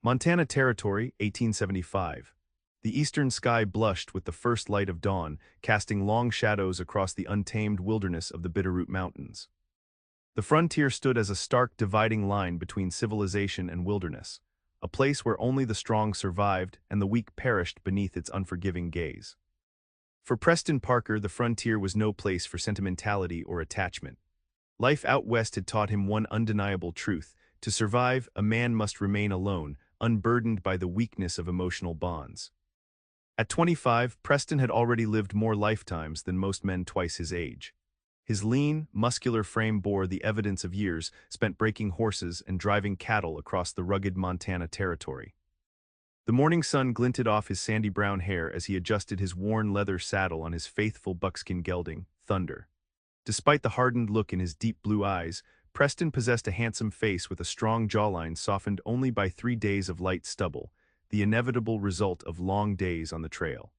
Montana Territory, 1875. The eastern sky blushed with the first light of dawn, casting long shadows across the untamed wilderness of the Bitterroot Mountains. The frontier stood as a stark dividing line between civilization and wilderness, a place where only the strong survived and the weak perished beneath its unforgiving gaze. For Preston Parker, the frontier was no place for sentimentality or attachment. Life out west had taught him one undeniable truth: to survive, a man must remain alone, unburdened by the weakness of emotional bonds. At 25, Preston had already lived more lifetimes than most men twice his age. His lean, muscular frame bore the evidence of years spent breaking horses and driving cattle across the rugged Montana Territory. The morning sun glinted off his sandy brown hair as he adjusted his worn leather saddle on his faithful buckskin gelding, Thunder. Despite the hardened look in his deep blue eyes, Preston possessed a handsome face with a strong jawline softened only by 3 days of light stubble, the inevitable result of long days on the trail.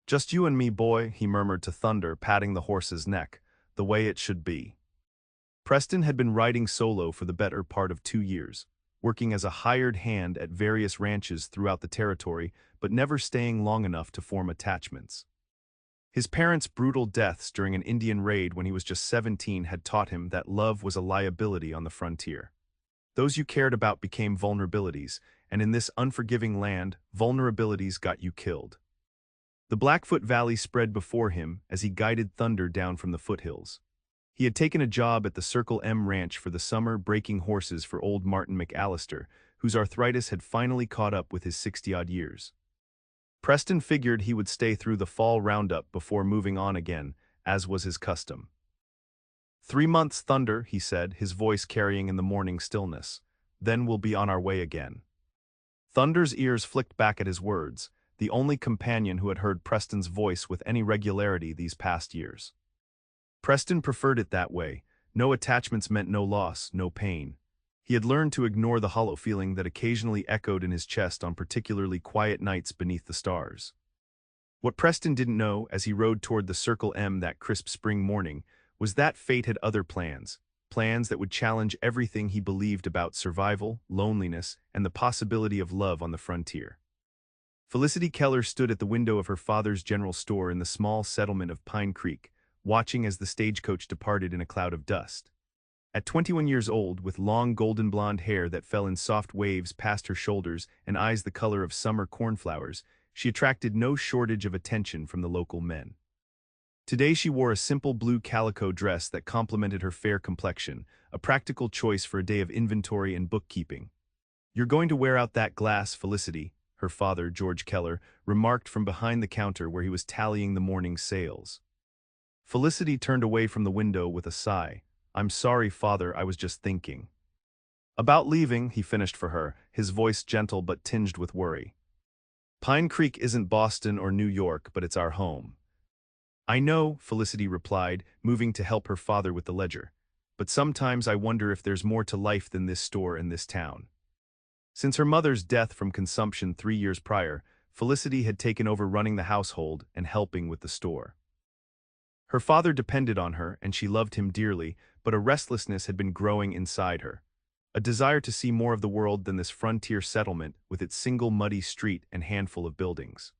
"Just you and me, boy," he murmured to Thunder, patting the horse's neck, "the way it should be." Preston had been riding solo for the better part of 2 years, working as a hired hand at various ranches throughout the territory, but never staying long enough to form attachments. His parents' brutal deaths during an Indian raid when he was just 17 had taught him that love was a liability on the frontier. Those you cared about became vulnerabilities, and in this unforgiving land, vulnerabilities got you killed. The Blackfoot Valley spread before him as he guided Thunder down from the foothills. He had taken a job at the Circle M Ranch for the summer, breaking horses for old Martin McAllister, whose arthritis had finally caught up with his 60-odd years. Preston figured he would stay through the fall roundup before moving on again, as was his custom. 3 months, Thunder, he said, his voice carrying in the morning stillness. Then we'll be on our way again. Thunder's ears flicked back at his words, the only companion who had heard Preston's voice with any regularity these past years. Preston preferred it that way. No attachments meant no loss, no pain. He had learned to ignore the hollow feeling that occasionally echoed in his chest on particularly quiet nights beneath the stars. What Preston didn't know, as he rode toward the Circle M that crisp spring morning, was that fate had other plans, plans that would challenge everything he believed about survival, loneliness, and the possibility of love on the frontier. Felicity Keller stood at the window of her father's general store in the small settlement of Pine Creek, watching as the stagecoach departed in a cloud of dust. At 21 years old, with long golden blonde hair that fell in soft waves past her shoulders and eyes the color of summer cornflowers, she attracted no shortage of attention from the local men. Today she wore a simple blue calico dress that complemented her fair complexion, a practical choice for a day of inventory and bookkeeping. "You're going to wear out that glass, Felicity," her father, George Keller, remarked from behind the counter where he was tallying the morning's sales. Felicity turned away from the window with a sigh. "I'm sorry, Father, I was just thinking." "About leaving," he finished for her, his voice gentle but tinged with worry. "Pine Creek isn't Boston or New York, but it's our home." "I know," Felicity replied, moving to help her father with the ledger. "But sometimes I wonder if there's more to life than this store and this town." Since her mother's death from consumption 3 years prior, Felicity had taken over running the household and helping with the store. Her father depended on her, and she loved him dearly, but a restlessness had been growing inside her, a desire to see more of the world than this frontier settlement with its single muddy street and handful of buildings.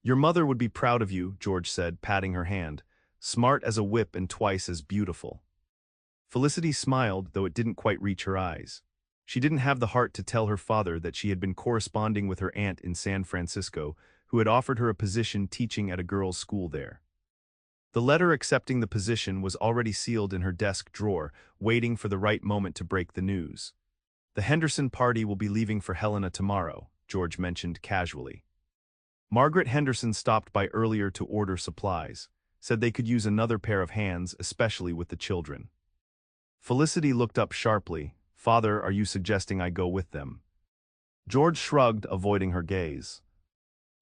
"Your mother would be proud of you," George said, patting her hand. "Smart as a whip and twice as beautiful." Felicity smiled, though it didn't quite reach her eyes. She didn't have the heart to tell her father that she had been corresponding with her aunt in San Francisco, who had offered her a position teaching at a girls' school there. The letter accepting the position was already sealed in her desk drawer, waiting for the right moment to break the news. "The Henderson party will be leaving for Helena tomorrow," George mentioned casually. Margaret Henderson stopped by earlier to order supplies, said they could use another pair of hands, especially with the children. Felicity looked up sharply. "Father, are you suggesting I go with them?" George shrugged, avoiding her gaze.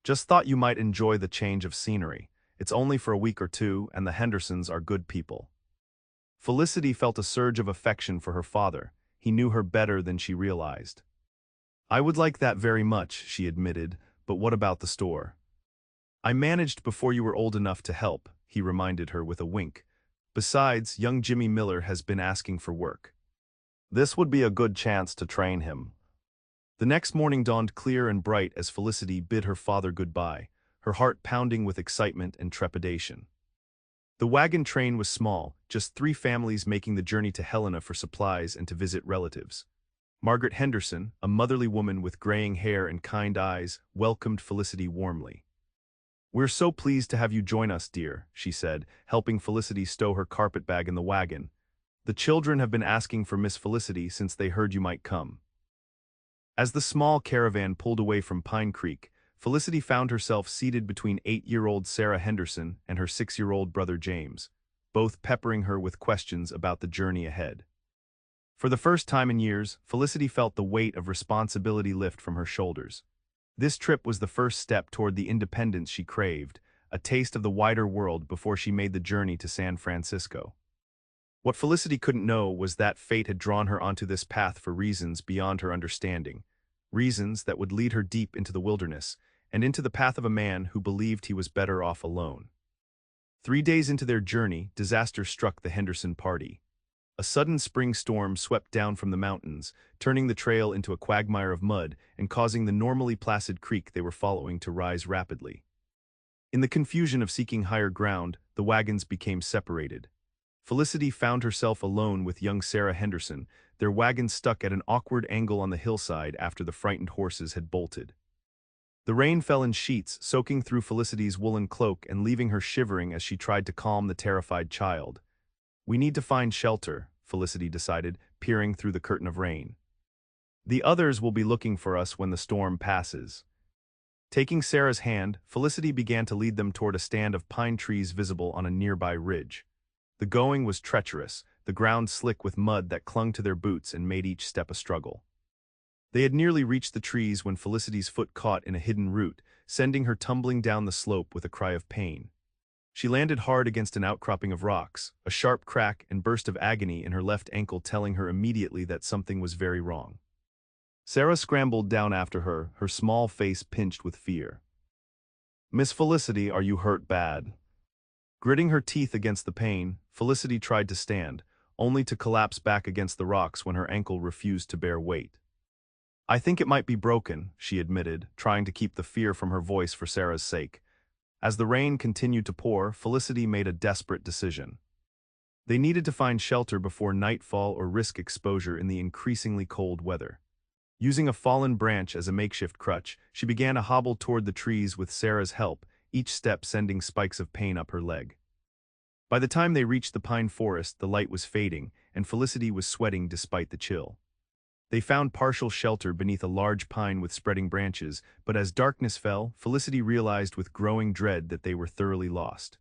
"Just thought you might enjoy the change of scenery. It's only for a week or two, and the Hendersons are good people." Felicity felt a surge of affection for her father. He knew her better than she realized. "I would like that very much," she admitted, "but what about the store?" "I managed before you were old enough to help," he reminded her with a wink. "Besides, young Jimmy Miller has been asking for work. This would be a good chance to train him." The next morning dawned clear and bright as Felicity bid her father goodbye, her heart pounding with excitement and trepidation. The wagon train was small, just 3 families making the journey to Helena for supplies and to visit relatives. Margaret Henderson, a motherly woman with graying hair and kind eyes, welcomed Felicity warmly. "We're so pleased to have you join us, dear," she said, helping Felicity stow her carpetbag in the wagon. "The children have been asking for Miss Felicity since they heard you might come." As the small caravan pulled away from Pine Creek, Felicity found herself seated between 8-year-old Sarah Henderson and her 6-year-old brother James, both peppering her with questions about the journey ahead. For the first time in years, Felicity felt the weight of responsibility lift from her shoulders. This trip was the first step toward the independence she craved, a taste of the wider world before she made the journey to San Francisco. What Felicity couldn't know was that fate had drawn her onto this path for reasons beyond her understanding, reasons that would lead her deep into the wilderness, and into the path of a man who believed he was better off alone. 3 days into their journey, disaster struck the Henderson party. A sudden spring storm swept down from the mountains, turning the trail into a quagmire of mud and causing the normally placid creek they were following to rise rapidly. In the confusion of seeking higher ground, the wagons became separated. Felicity found herself alone with young Sarah Henderson, their wagon stuck at an awkward angle on the hillside after the frightened horses had bolted. The rain fell in sheets, soaking through Felicity's woolen cloak and leaving her shivering as she tried to calm the terrified child. "We need to find shelter," Felicity decided, peering through the curtain of rain. "The others will be looking for us when the storm passes." Taking Sarah's hand, Felicity began to lead them toward a stand of pine trees visible on a nearby ridge. The going was treacherous, the ground slick with mud that clung to their boots and made each step a struggle. They had nearly reached the trees when Felicity's foot caught in a hidden root, sending her tumbling down the slope with a cry of pain. She landed hard against an outcropping of rocks, a sharp crack and burst of agony in her left ankle telling her immediately that something was very wrong. Sarah scrambled down after her, her small face pinched with fear. "Miss Felicity, are you hurt bad?" Gritting her teeth against the pain, Felicity tried to stand, only to collapse back against the rocks when her ankle refused to bear weight. "I think it might be broken," she admitted, trying to keep the fear from her voice for Sarah's sake. As the rain continued to pour, Felicity made a desperate decision. They needed to find shelter before nightfall or risk exposure in the increasingly cold weather. Using a fallen branch as a makeshift crutch, she began to hobble toward the trees with Sarah's help, each step sending spikes of pain up her leg. By the time they reached the pine forest, the light was fading, and Felicity was sweating despite the chill. They found partial shelter beneath a large pine with spreading branches, but as darkness fell, Felicity realized with growing dread that they were thoroughly lost.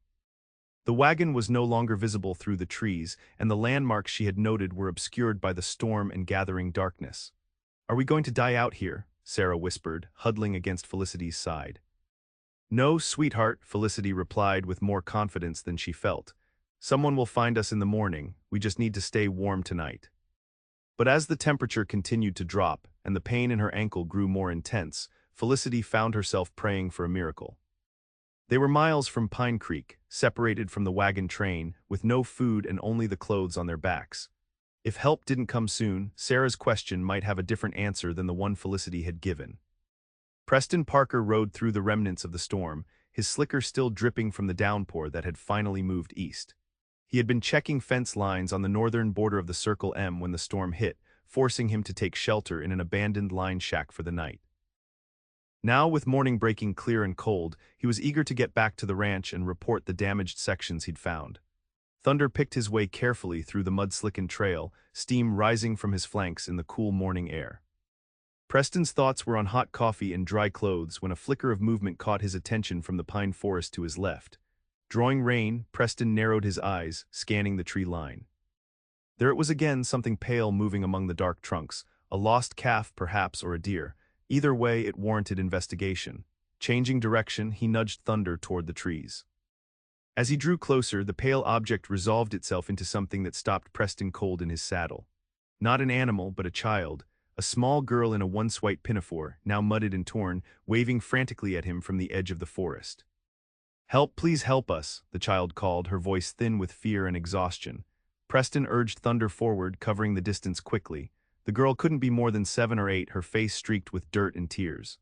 The wagon was no longer visible through the trees, and the landmarks she had noted were obscured by the storm and gathering darkness. "Are we going to die out here?" Sarah whispered, huddling against Felicity's side. "No, sweetheart," Felicity replied with more confidence than she felt. "Someone will find us in the morning, we just need to stay warm tonight." But as the temperature continued to drop, and the pain in her ankle grew more intense, Felicity found herself praying for a miracle. They were miles from Pine Creek, separated from the wagon train, with no food and only the clothes on their backs. If help didn't come soon, Sarah's question might have a different answer than the one Felicity had given. Preston Parker rode through the remnants of the storm, his slicker still dripping from the downpour that had finally moved east. He had been checking fence lines on the northern border of the Circle M when the storm hit, forcing him to take shelter in an abandoned line shack for the night. Now, with morning breaking clear and cold, he was eager to get back to the ranch and report the damaged sections he'd found. Thunder picked his way carefully through the mud-slickened trail, steam rising from his flanks in the cool morning air. Preston's thoughts were on hot coffee and dry clothes when a flicker of movement caught his attention from the pine forest to his left. Drawing rein, Preston narrowed his eyes, scanning the tree line. There it was again, something pale moving among the dark trunks, a lost calf perhaps or a deer. Either way, it warranted investigation. Changing direction, he nudged Thunder toward the trees. As he drew closer, the pale object resolved itself into something that stopped Preston cold in his saddle. Not an animal, but a child, a small girl in a once-white pinafore, now mudded and torn, waving frantically at him from the edge of the forest. "Help, please help us," the child called, her voice thin with fear and exhaustion. Preston urged Thunder forward, covering the distance quickly. The girl couldn't be more than 7 or 8, her face streaked with dirt and tears.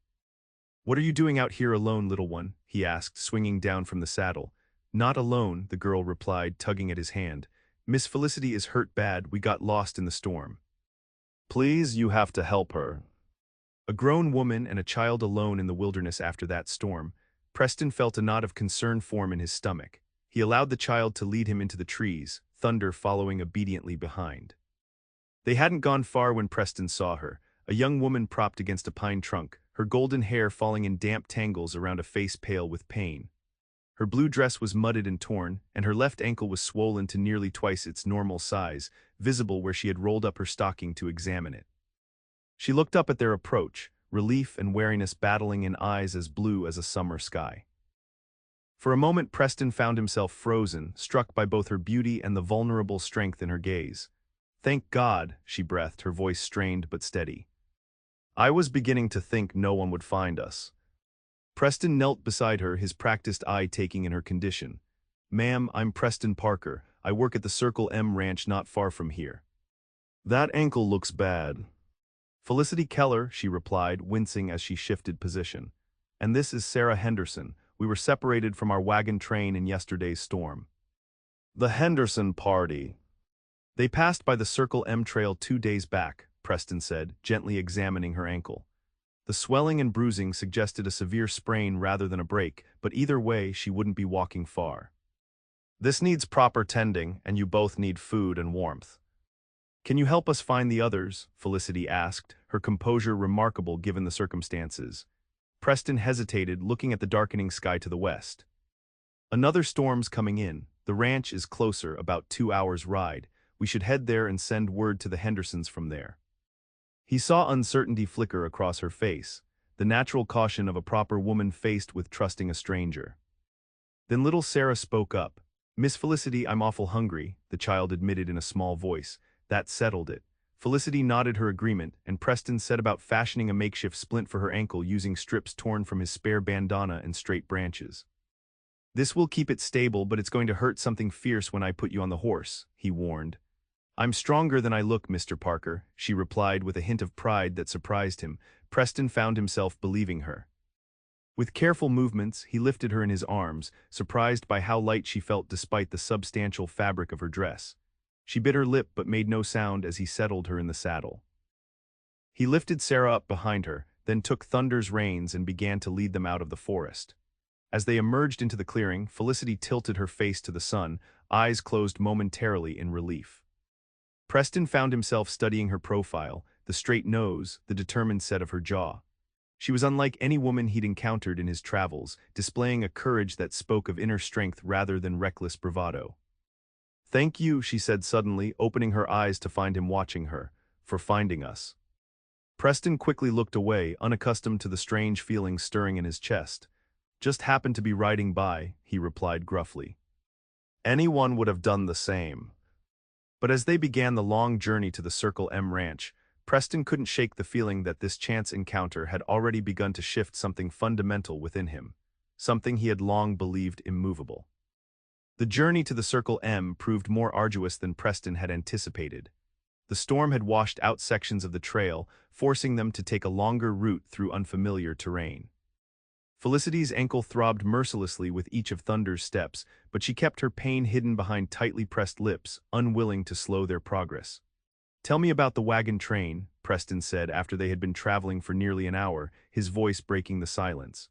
"What are you doing out here alone, little one?" he asked, swinging down from the saddle. "Not alone," the girl replied, tugging at his hand. "Miss Felicity is hurt bad, we got lost in the storm." "Please, you have to help her." A grown woman and a child alone in the wilderness after that storm, Preston felt a knot of concern form in his stomach. He allowed the child to lead him into the trees, Thunder following obediently behind. They hadn't gone far when Preston saw her, a young woman propped against a pine trunk, her golden hair falling in damp tangles around a face pale with pain. Her blue dress was mudded and torn, and her left ankle was swollen to nearly twice its normal size, visible where she had rolled up her stocking to examine it. She looked up at their approach, relief and wariness battling in eyes as blue as a summer sky. For a moment Preston found himself frozen, struck by both her beauty and the vulnerable strength in her gaze. "Thank God," she breathed, her voice strained but steady. "I was beginning to think no one would find us." Preston knelt beside her, his practiced eye taking in her condition. "Ma'am, I'm Preston Parker. I work at the Circle M ranch not far from here." "That ankle looks bad." "Felicity Keller," she replied, wincing as she shifted position. "And this is Sarah Henderson. We were separated from our wagon train in yesterday's storm." "The Henderson party." "They passed by the Circle M trail 2 days back," Preston said, gently examining her ankle. The swelling and bruising suggested a severe sprain rather than a break, but either way she wouldn't be walking far. "This needs proper tending, and you both need food and warmth." "Can you help us find the others?" Felicity asked, her composure remarkable given the circumstances. Preston hesitated, looking at the darkening sky to the west. "Another storm's coming in. The ranch is closer, about 2 hours' ride. We should head there and send word to the Hendersons from there." He saw uncertainty flicker across her face, the natural caution of a proper woman faced with trusting a stranger. Then little Sarah spoke up. "Miss Felicity, I'm awful hungry," the child admitted in a small voice. That settled it. Felicity nodded her agreement, and Preston set about fashioning a makeshift splint for her ankle using strips torn from his spare bandana and straight branches. "This will keep it stable, but it's going to hurt something fierce when I put you on the horse," he warned. "I'm stronger than I look, Mr. Parker," she replied with a hint of pride that surprised him. Preston found himself believing her. With careful movements, he lifted her in his arms, surprised by how light she felt despite the substantial fabric of her dress. She bit her lip but made no sound as he settled her in the saddle. He lifted Sarah up behind her, then took Thunder's reins and began to lead them out of the forest. As they emerged into the clearing, Felicity tilted her face to the sun, eyes closed momentarily in relief. Preston found himself studying her profile, the straight nose, the determined set of her jaw. She was unlike any woman he'd encountered in his travels, displaying a courage that spoke of inner strength rather than reckless bravado. "Thank you," she said suddenly, opening her eyes to find him watching her, "for finding us." Preston quickly looked away, unaccustomed to the strange feeling stirring in his chest. "Just happened to be riding by," he replied gruffly. "Anyone would have done the same." But as they began the long journey to the Circle M ranch, Preston couldn't shake the feeling that this chance encounter had already begun to shift something fundamental within him, something he had long believed immovable. The journey to the Circle M proved more arduous than Preston had anticipated. The storm had washed out sections of the trail, forcing them to take a longer route through unfamiliar terrain. Felicity's ankle throbbed mercilessly with each of Thunder's steps, but she kept her pain hidden behind tightly pressed lips, unwilling to slow their progress. "Tell me about the wagon train," Preston said after they had been traveling for nearly an hour, his voice breaking the silence.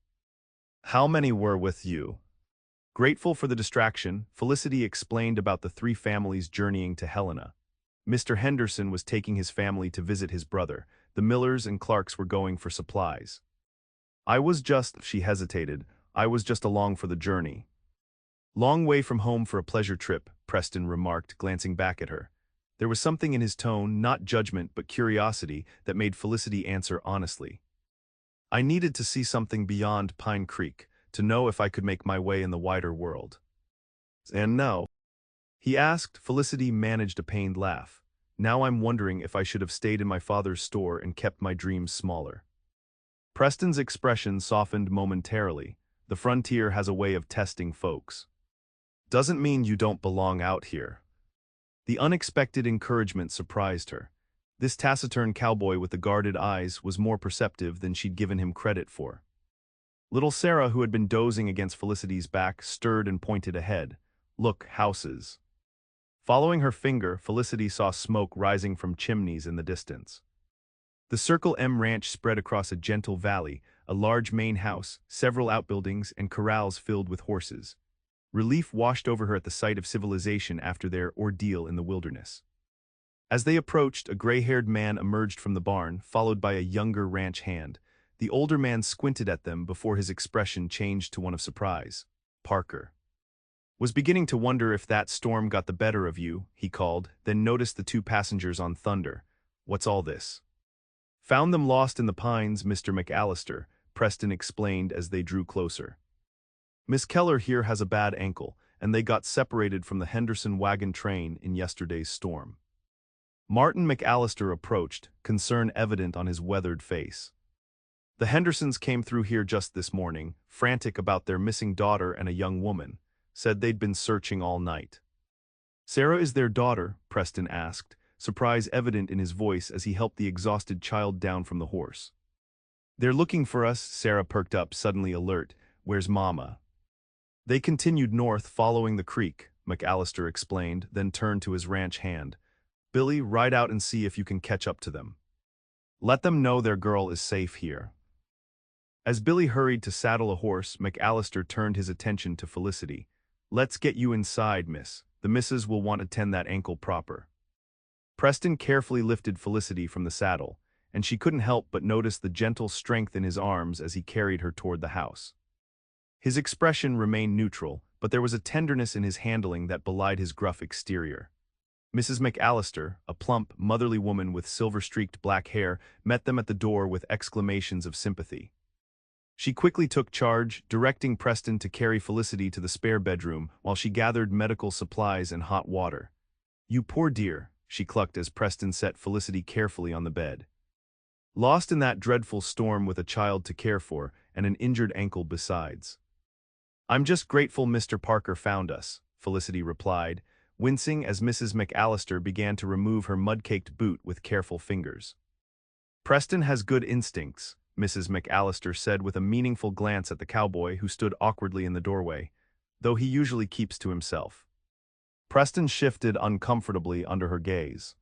"How many were with you?" Grateful for the distraction, Felicity explained about the 3 families journeying to Helena. Mr. Henderson was taking his family to visit his brother. The Millers and Clarks were going for supplies. She hesitated, "I was just along for the journey." "Long way from home for a pleasure trip," Preston remarked, glancing back at her. There was something in his tone, not judgment but curiosity, that made Felicity answer honestly. "I needed to see something beyond Pine Creek, to know if I could make my way in the wider world." "And no?" he asked. Felicity managed a pained laugh. "Now I'm wondering if I should have stayed in my father's store and kept my dreams smaller." Preston's expression softened momentarily. The frontier has a way of testing folks. "Doesn't mean you don't belong out here." The unexpected encouragement surprised her. This taciturn cowboy with the guarded eyes was more perceptive than she'd given him credit for. Little Sarah, who had been dozing against Felicity's back, stirred and pointed ahead. "Look, houses." Following her finger, Felicity saw smoke rising from chimneys in the distance. The Circle M ranch spread across a gentle valley, a large main house, several outbuildings, and corrals filled with horses. Relief washed over her at the sight of civilization after their ordeal in the wilderness. As they approached, a gray-haired man emerged from the barn, followed by a younger ranch hand. The older man squinted at them before his expression changed to one of surprise. "Parker." "Was beginning to wonder if that storm got the better of you," he called, then noticed the two passengers on Thunder. "What's all this?" "Found them lost in the pines, Mr. McAllister," Preston explained as they drew closer. "Miss Keller here has a bad ankle, and they got separated from the Henderson wagon train in yesterday's storm." Martin McAllister approached, concern evident on his weathered face. "The Hendersons came through here just this morning, frantic about their missing daughter and a young woman. Said they'd been searching all night." "Sarah is their daughter?" Preston asked, surprise evident in his voice as he helped the exhausted child down from the horse. "They're looking for us," Sarah perked up, suddenly alert. "Where's Mama?" "They continued north, following the creek," McAllister explained, then turned to his ranch hand. "Billy, ride out and see if you can catch up to them. Let them know their girl is safe here." As Billy hurried to saddle a horse, McAllister turned his attention to Felicity. "Let's get you inside, miss. The missus will want to tend that ankle proper." Preston carefully lifted Felicity from the saddle, and she couldn't help but notice the gentle strength in his arms as he carried her toward the house. His expression remained neutral, but there was a tenderness in his handling that belied his gruff exterior. Mrs. McAllister, a plump, motherly woman with silver-streaked black hair, met them at the door with exclamations of sympathy. She quickly took charge, directing Preston to carry Felicity to the spare bedroom while she gathered medical supplies and hot water. "You poor dear," she clucked as Preston set Felicity carefully on the bed. "Lost in that dreadful storm with a child to care for, and an injured ankle besides." "I'm just grateful Mr. Parker found us," Felicity replied, wincing as Mrs. McAllister began to remove her mud-caked boot with careful fingers. "Preston has good instincts," Mrs. McAllister said with a meaningful glance at the cowboy who stood awkwardly in the doorway, "though he usually keeps to himself." Preston shifted uncomfortably under her gaze.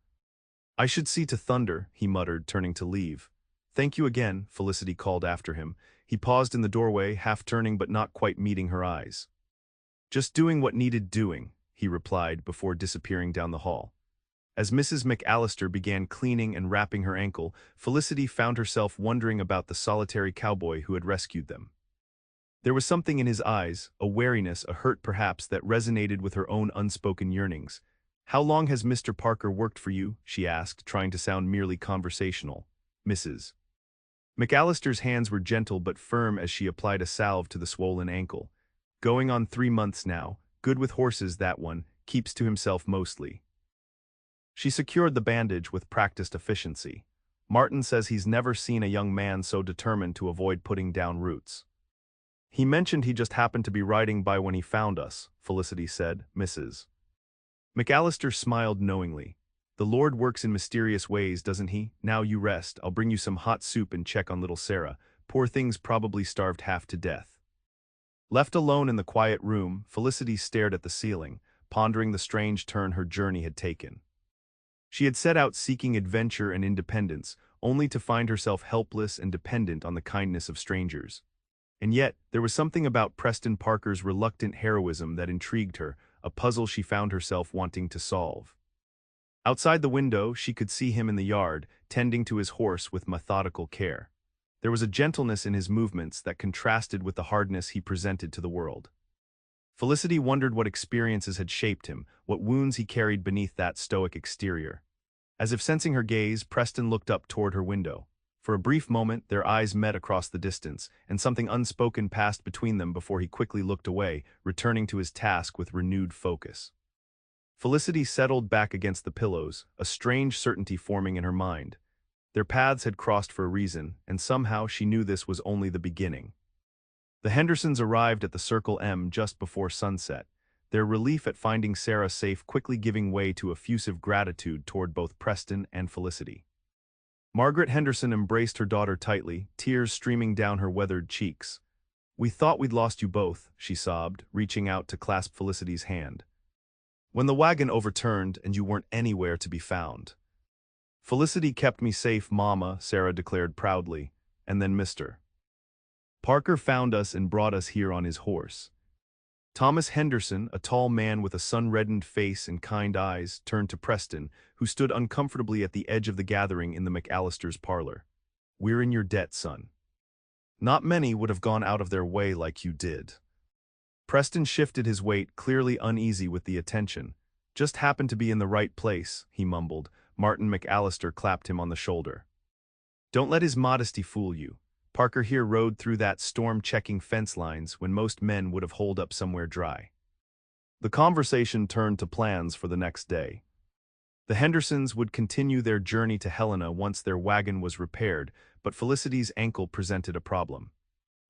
"I should see to Thunder," he muttered, turning to leave. "Thank you again," Felicity called after him. He paused in the doorway, half turning but not quite meeting her eyes. "Just doing what needed doing," he replied before disappearing down the hall. As Mrs. McAllister began cleaning and wrapping her ankle, Felicity found herself wondering about the solitary cowboy who had rescued them. There was something in his eyes, a wariness, a hurt perhaps, that resonated with her own unspoken yearnings. "How long has Mr. Parker worked for you?" she asked, trying to sound merely conversational. "Mrs. McAllister's hands were gentle but firm as she applied a salve to the swollen ankle. "Going on 3 months now. Good with horses, that one. Keeps to himself mostly." She secured the bandage with practiced efficiency. "Martin says he's never seen a young man so determined to avoid putting down roots." "He mentioned he just happened to be riding by when he found us," Felicity said. "Mrs. McAllister smiled knowingly. "The Lord works in mysterious ways, doesn't he? Now you rest. I'll bring you some hot soup and check on little Sarah. Poor thing's probably starved half to death." Left alone in the quiet room, Felicity stared at the ceiling, pondering the strange turn her journey had taken. She had set out seeking adventure and independence, only to find herself helpless and dependent on the kindness of strangers. And yet, there was something about Preston Parker's reluctant heroism that intrigued her, a puzzle she found herself wanting to solve. Outside the window, she could see him in the yard, tending to his horse with methodical care. There was a gentleness in his movements that contrasted with the hardness he presented to the world. Felicity wondered what experiences had shaped him, what wounds he carried beneath that stoic exterior. As if sensing her gaze, Preston looked up toward her window. For a brief moment, their eyes met across the distance, and something unspoken passed between them before he quickly looked away, returning to his task with renewed focus. Felicity settled back against the pillows, a strange certainty forming in her mind. Their paths had crossed for a reason, and somehow she knew this was only the beginning. The Hendersons arrived at the Circle M just before sunset. their relief at finding Sarah safe quickly giving way to effusive gratitude toward both Preston and Felicity. Margaret Henderson embraced her daughter tightly, tears streaming down her weathered cheeks. "We thought we'd lost you both," she sobbed, reaching out to clasp Felicity's hand. "When the wagon overturned and you weren't anywhere to be found." "Felicity kept me safe, Mama," Sarah declared proudly, and then Mr. Parker found us and brought us here on his horse. Thomas Henderson, a tall man with a sun-reddened face and kind eyes, turned to Preston, who stood uncomfortably at the edge of the gathering in the McAllisters' parlor. "We're in your debt, son. Not many would have gone out of their way like you did." Preston shifted his weight, clearly uneasy with the attention. "Just happened to be in the right place," he mumbled. Martin McAllister clapped him on the shoulder. "Don't let his modesty fool you. Parker here rode through that storm checking fence lines when most men would have holed up somewhere dry." The conversation turned to plans for the next day. The Hendersons would continue their journey to Helena once their wagon was repaired, but Felicity's ankle presented a problem.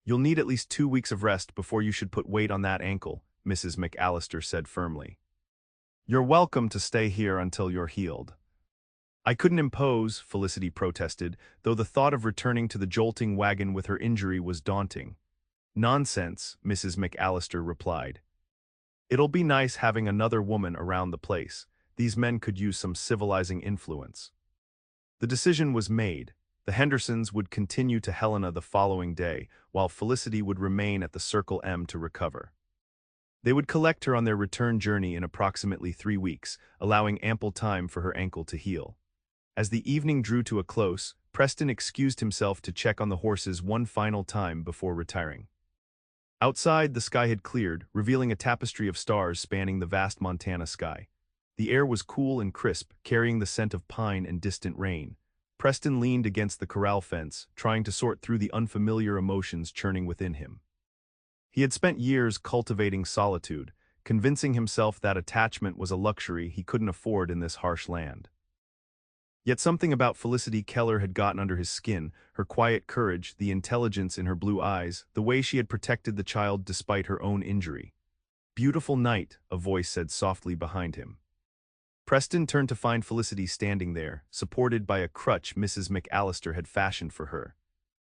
"You'll need at least 2 weeks of rest before you should put weight on that ankle," Mrs. McAllister said firmly. "You're welcome to stay here until you're healed." "I couldn't impose," Felicity protested, though the thought of returning to the jolting wagon with her injury was daunting. "Nonsense," Mrs. McAllister replied. "It'll be nice having another woman around the place. These men could use some civilizing influence." The decision was made. The Hendersons would continue to Helena the following day, while Felicity would remain at the Circle M to recover. They would collect her on their return journey in approximately 3 weeks, allowing ample time for her ankle to heal. As the evening drew to a close, Preston excused himself to check on the horses one final time before retiring. Outside, the sky had cleared, revealing a tapestry of stars spanning the vast Montana sky. The air was cool and crisp, carrying the scent of pine and distant rain. Preston leaned against the corral fence, trying to sort through the unfamiliar emotions churning within him. He had spent years cultivating solitude, convincing himself that attachment was a luxury he couldn't afford in this harsh land. Yet something about Felicity Keller had gotten under his skin, her quiet courage, the intelligence in her blue eyes, the way she had protected the child despite her own injury. "Beautiful night," a voice said softly behind him. Preston turned to find Felicity standing there, supported by a crutch Mrs. McAllister had fashioned for her.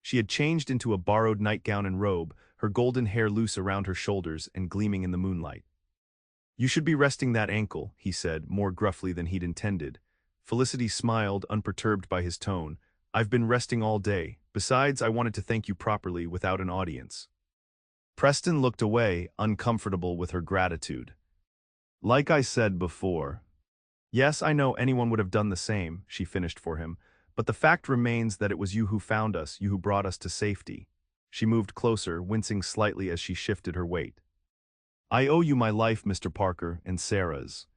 She had changed into a borrowed nightgown and robe, her golden hair loose around her shoulders and gleaming in the moonlight. "You should be resting that ankle," he said, more gruffly than he'd intended. Felicity smiled, unperturbed by his tone. "I've been resting all day. Besides, I wanted to thank you properly without an audience." Preston looked away, uncomfortable with her gratitude. "Like I said before." "Yes, I know anyone would have done the same," she finished for him, "but the fact remains that it was you who found us, you who brought us to safety." She moved closer, wincing slightly as she shifted her weight. "I owe you my life, Mr. Parker, and Sarah's."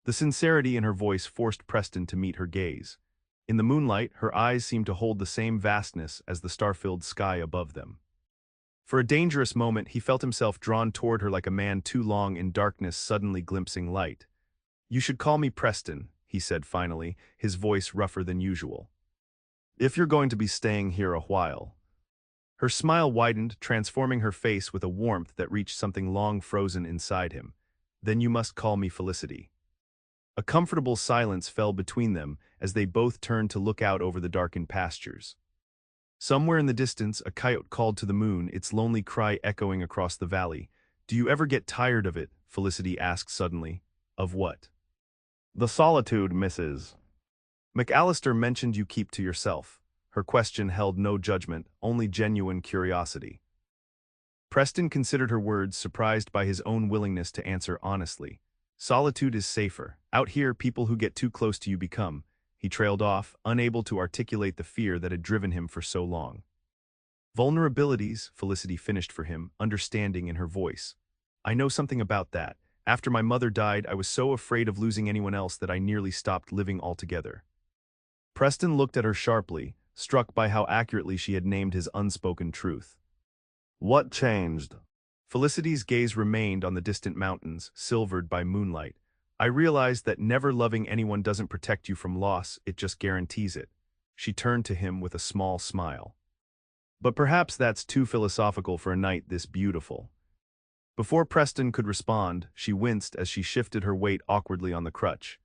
The sincerity in her voice forced Preston to meet her gaze. In the moonlight, her eyes seemed to hold the same vastness as the star-filled sky above them. For a dangerous moment, he felt himself drawn toward her like a man too long in darkness suddenly glimpsing light. "You should call me Preston," he said finally, his voice rougher than usual. "If you're going to be staying here a while." Her smile widened, transforming her face with a warmth that reached something long frozen inside him. "Then you must call me Felicity." A comfortable silence fell between them as they both turned to look out over the darkened pastures. Somewhere in the distance, a coyote called to the moon, its lonely cry echoing across the valley. "Do you ever get tired of it?" Felicity asked suddenly. "Of what?" "The solitude, Mrs. McAllister mentioned you keep to yourself." Her question held no judgment, only genuine curiosity. Preston considered her words, surprised by his own willingness to answer honestly. "Solitude is safer. Out here, people who get too close to you become." He trailed off, unable to articulate the fear that had driven him for so long. "Vulnerabilities," Felicity finished for him, understanding in her voice. "I know something about that. After my mother died, I was so afraid of losing anyone else that I nearly stopped living altogether." Preston looked at her sharply, struck by how accurately she had named his unspoken truth. "What changed?" Felicity's gaze remained on the distant mountains, silvered by moonlight. "I realized that never loving anyone doesn't protect you from loss, it just guarantees it." She turned to him with a small smile. "But perhaps that's too philosophical for a night this beautiful." Before Preston could respond, she winced as she shifted her weight awkwardly on the crutch.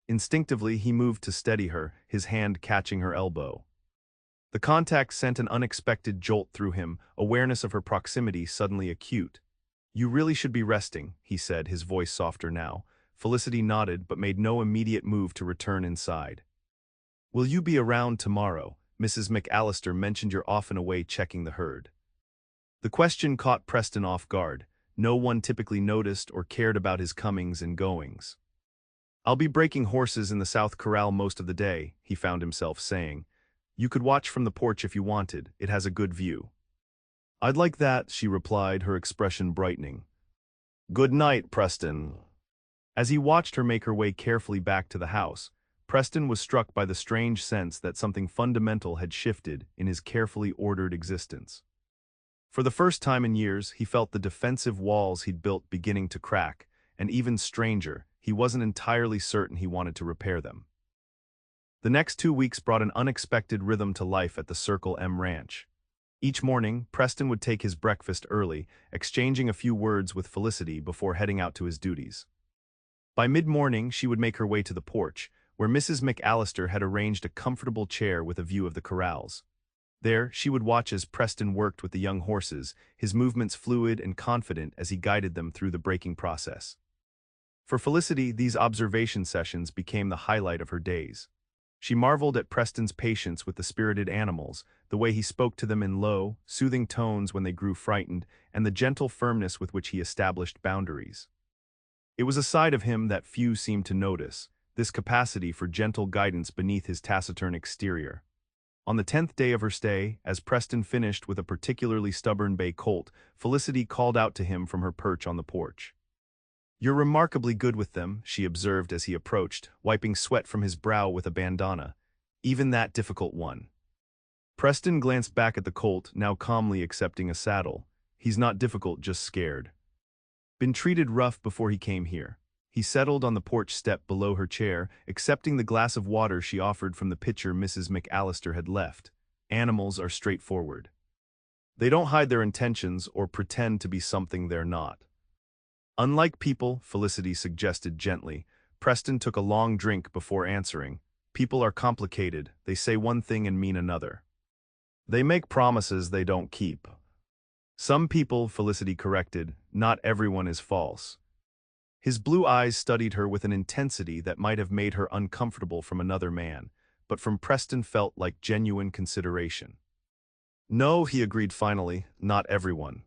Instinctively, he moved to steady her, his hand catching her elbow. The contact sent an unexpected jolt through him, awareness of her proximity suddenly acute. "You really should be resting," he said, his voice softer now. Felicity nodded but made no immediate move to return inside. "Will you be around tomorrow? Mrs. McAllister mentioned you're often away checking the herd." The question caught Preston off guard. No one typically noticed or cared about his comings and goings. "I'll be breaking horses in the South Corral most of the day," he found himself saying. "You could watch from the porch if you wanted. It has a good view." "I'd like that," she replied, her expression brightening. "Good night, Preston." As he watched her make her way carefully back to the house, Preston was struck by the strange sense that something fundamental had shifted in his carefully ordered existence. For the first time in years, he felt the defensive walls he'd built beginning to crack, and even stranger, he wasn't entirely certain he wanted to repair them. The next 2 weeks brought an unexpected rhythm to life at the Circle M Ranch. Each morning, Preston would take his breakfast early, exchanging a few words with Felicity before heading out to his duties. By mid-morning, she would make her way to the porch, where Mrs. McAllister had arranged a comfortable chair with a view of the corrals. There, she would watch as Preston worked with the young horses, his movements fluid and confident as he guided them through the breaking process. For Felicity, these observation sessions became the highlight of her days. She marveled at Preston's patience with the spirited animals, the way he spoke to them in low, soothing tones when they grew frightened, and the gentle firmness with which he established boundaries. It was a side of him that few seemed to notice, this capacity for gentle guidance beneath his taciturn exterior. On the 10th day of her stay, as Preston finished with a particularly stubborn bay colt, Felicity called out to him from her perch on the porch. "You're remarkably good with them," she observed as he approached, wiping sweat from his brow with a bandana. "Even that difficult one." Preston glanced back at the colt, now calmly accepting a saddle. "He's not difficult, just scared. Been treated rough before he came here." He settled on the porch step below her chair, accepting the glass of water she offered from the pitcher Mrs. McAllister had left. "Animals are straightforward. They don't hide their intentions or pretend to be something they're not." "Unlike people," Felicity suggested gently. Preston took a long drink before answering. "People are complicated. They say one thing and mean another. They make promises they don't keep." "Some people," Felicity corrected, "not everyone is false." His blue eyes studied her with an intensity that might have made her uncomfortable from another man, but from Preston felt like genuine consideration. "No," he agreed finally, "not everyone."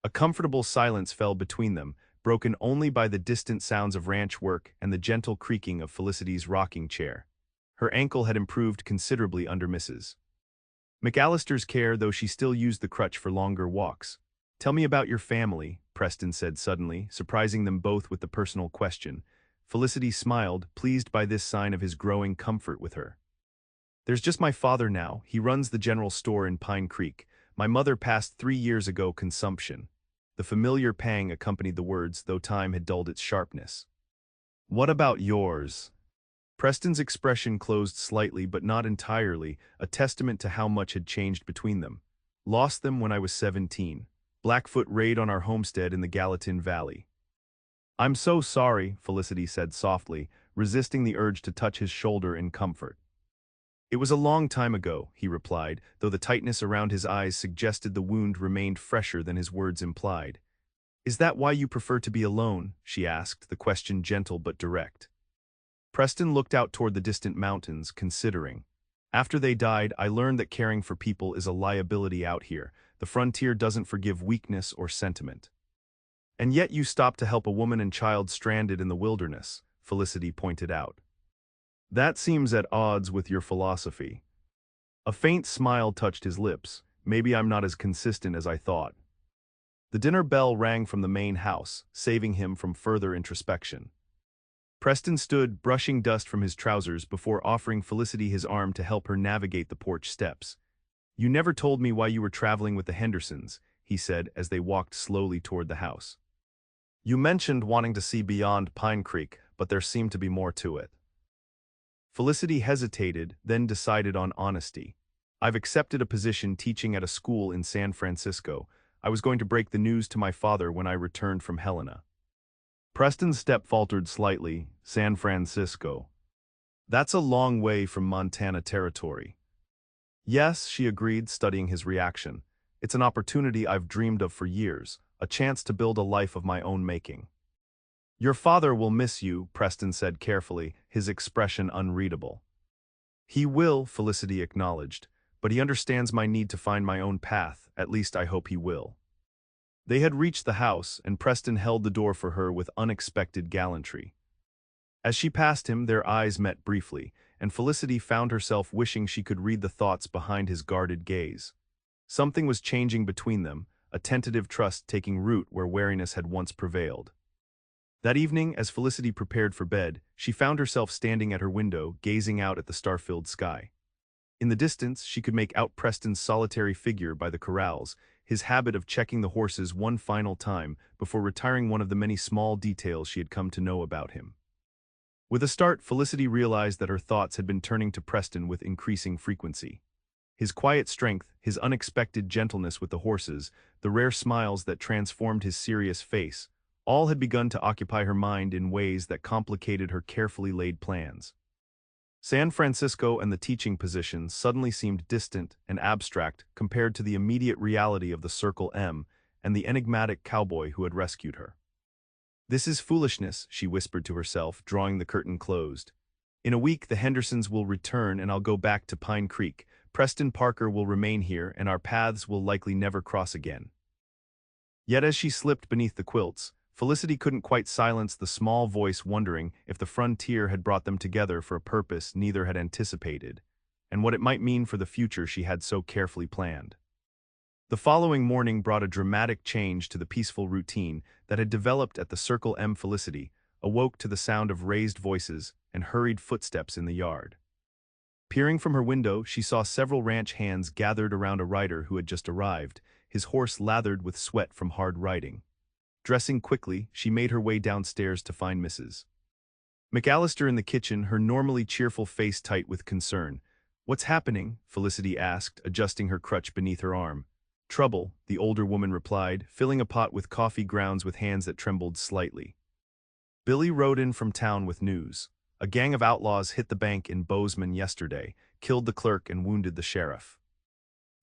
A comfortable silence fell between them, broken only by the distant sounds of ranch work and the gentle creaking of Felicity's rocking chair. Her ankle had improved considerably under Mrs. McAllister's care, though she still used the crutch for longer walks. "Tell me about your family," Preston said suddenly, surprising them both with the personal question. Felicity smiled, pleased by this sign of his growing comfort with her. "There's just my father now. He runs the general store in Pine Creek. My mother passed 3 years ago, consumption." The familiar pang accompanied the words, though time had dulled its sharpness. "What about yours?" Preston's expression closed slightly but not entirely, a testament to how much had changed between them. "Lost them when I was 17. Blackfoot raid on our homestead in the Gallatin Valley." "I'm so sorry," Felicity said softly, resisting the urge to touch his shoulder in comfort. "It was a long time ago," he replied, though the tightness around his eyes suggested the wound remained fresher than his words implied. "Is that why you prefer to be alone?" she asked, the question gentle but direct. Preston looked out toward the distant mountains, considering. "After they died, I learned that caring for people is a liability out here. The frontier doesn't forgive weakness or sentiment." "And yet you stopped to help a woman and child stranded in the wilderness," Felicity pointed out. "That seems at odds with your philosophy." A faint smile touched his lips. "Maybe I'm not as consistent as I thought." The dinner bell rang from the main house, saving him from further introspection. Preston stood, brushing dust from his trousers before offering Felicity his arm to help her navigate the porch steps. "You never told me why you were traveling with the Hendersons," he said as they walked slowly toward the house. "You mentioned wanting to see beyond Pine Creek, but there seemed to be more to it." Felicity hesitated, then decided on honesty. "I've accepted a position teaching at a school in San Francisco. I was going to break the news to my father when I returned from Helena. Preston's step faltered slightly. San Francisco. That's a long way from Montana territory. Yes, she agreed, studying his reaction. It's an opportunity I've dreamed of for years, a chance to build a life of my own making. Your father will miss you, Preston said carefully, his expression unreadable. He will, Felicity acknowledged, but he understands my need to find my own path, at least I hope he will. They had reached the house, and Preston held the door for her with unexpected gallantry. As she passed him, their eyes met briefly, and Felicity found herself wishing she could read the thoughts behind his guarded gaze. Something was changing between them, a tentative trust taking root where wariness had once prevailed. That evening, as Felicity prepared for bed, she found herself standing at her window, gazing out at the star-filled sky. In the distance, she could make out Preston's solitary figure by the corrals, his habit of checking the horses one final time before retiring, one of the many small details she had come to know about him. With a start, Felicity realized that her thoughts had been turning to Preston with increasing frequency. His quiet strength, his unexpected gentleness with the horses, the rare smiles that transformed his serious face, all had begun to occupy her mind in ways that complicated her carefully laid plans. San Francisco and the teaching position suddenly seemed distant and abstract compared to the immediate reality of the Circle M and the enigmatic cowboy who had rescued her. This is foolishness, she whispered to herself, drawing the curtain closed. In a week, the Hendersons will return and I'll go back to Pine Creek. Preston Parker will remain here and our paths will likely never cross again. Yet as she slipped beneath the quilts, Felicity couldn't quite silence the small voice wondering if the frontier had brought them together for a purpose neither had anticipated, and what it might mean for the future she had so carefully planned. The following morning brought a dramatic change to the peaceful routine that had developed at the Circle M. Felicity awoke to the sound of raised voices and hurried footsteps in the yard. Peering from her window, she saw several ranch hands gathered around a rider who had just arrived, his horse lathered with sweat from hard riding. Dressing quickly, she made her way downstairs to find Mrs. McAllister in the kitchen, her normally cheerful face tight with concern. "What's happening?" Felicity asked, adjusting her crutch beneath her arm. "Trouble," the older woman replied, filling a pot with coffee grounds with hands that trembled slightly. "Billy rode in from town with news. A gang of outlaws hit the bank in Bozeman yesterday, killed the clerk and wounded the sheriff."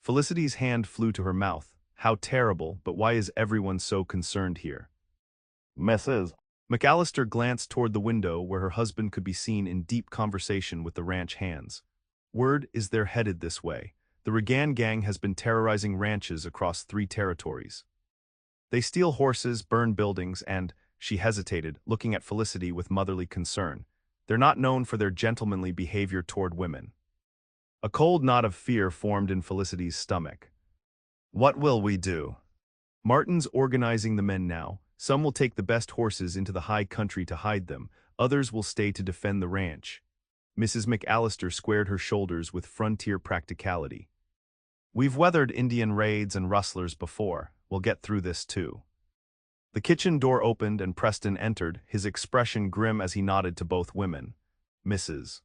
Felicity's hand flew to her mouth. How terrible, but why is everyone so concerned here? Mrs. McAllister glanced toward the window where her husband could be seen in deep conversation with the ranch hands. "Word is they're headed this way. The Regan gang has been terrorizing ranches across 3 territories. They steal horses, burn buildings, and," she hesitated, looking at Felicity with motherly concern, "they're not known for their gentlemanly behavior toward women." A cold knot of fear formed in Felicity's stomach. "What will we do?" "Martin's organizing the men now. Some will take the best horses into the high country to hide them, others will stay to defend the ranch." Mrs. McAllister squared her shoulders with frontier practicality. "We've weathered Indian raids and rustlers before. We'll get through this too." The kitchen door opened and Preston entered, his expression grim as he nodded to both women. "Mrs.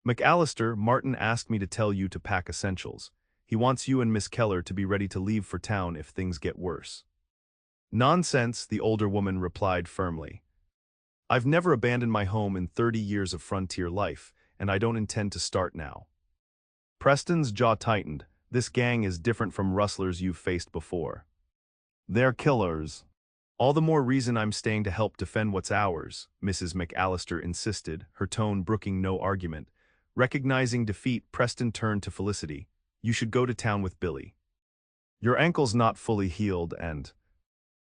McAllister, Martin asked me to tell you to pack essentials. He wants you and Miss Keller to be ready to leave for town if things get worse." "Nonsense," the older woman replied firmly. "I've never abandoned my home in 30 years of frontier life, and I don't intend to start now." Preston's jaw tightened. "This gang is different from rustlers you've faced before. They're killers." "All the more reason I'm staying to help defend what's ours," Mrs. McAllister insisted, her tone brooking no argument. Recognizing defeat, Preston turned to Felicity. "You should go to town with Billy. Your ankle's not fully healed and—"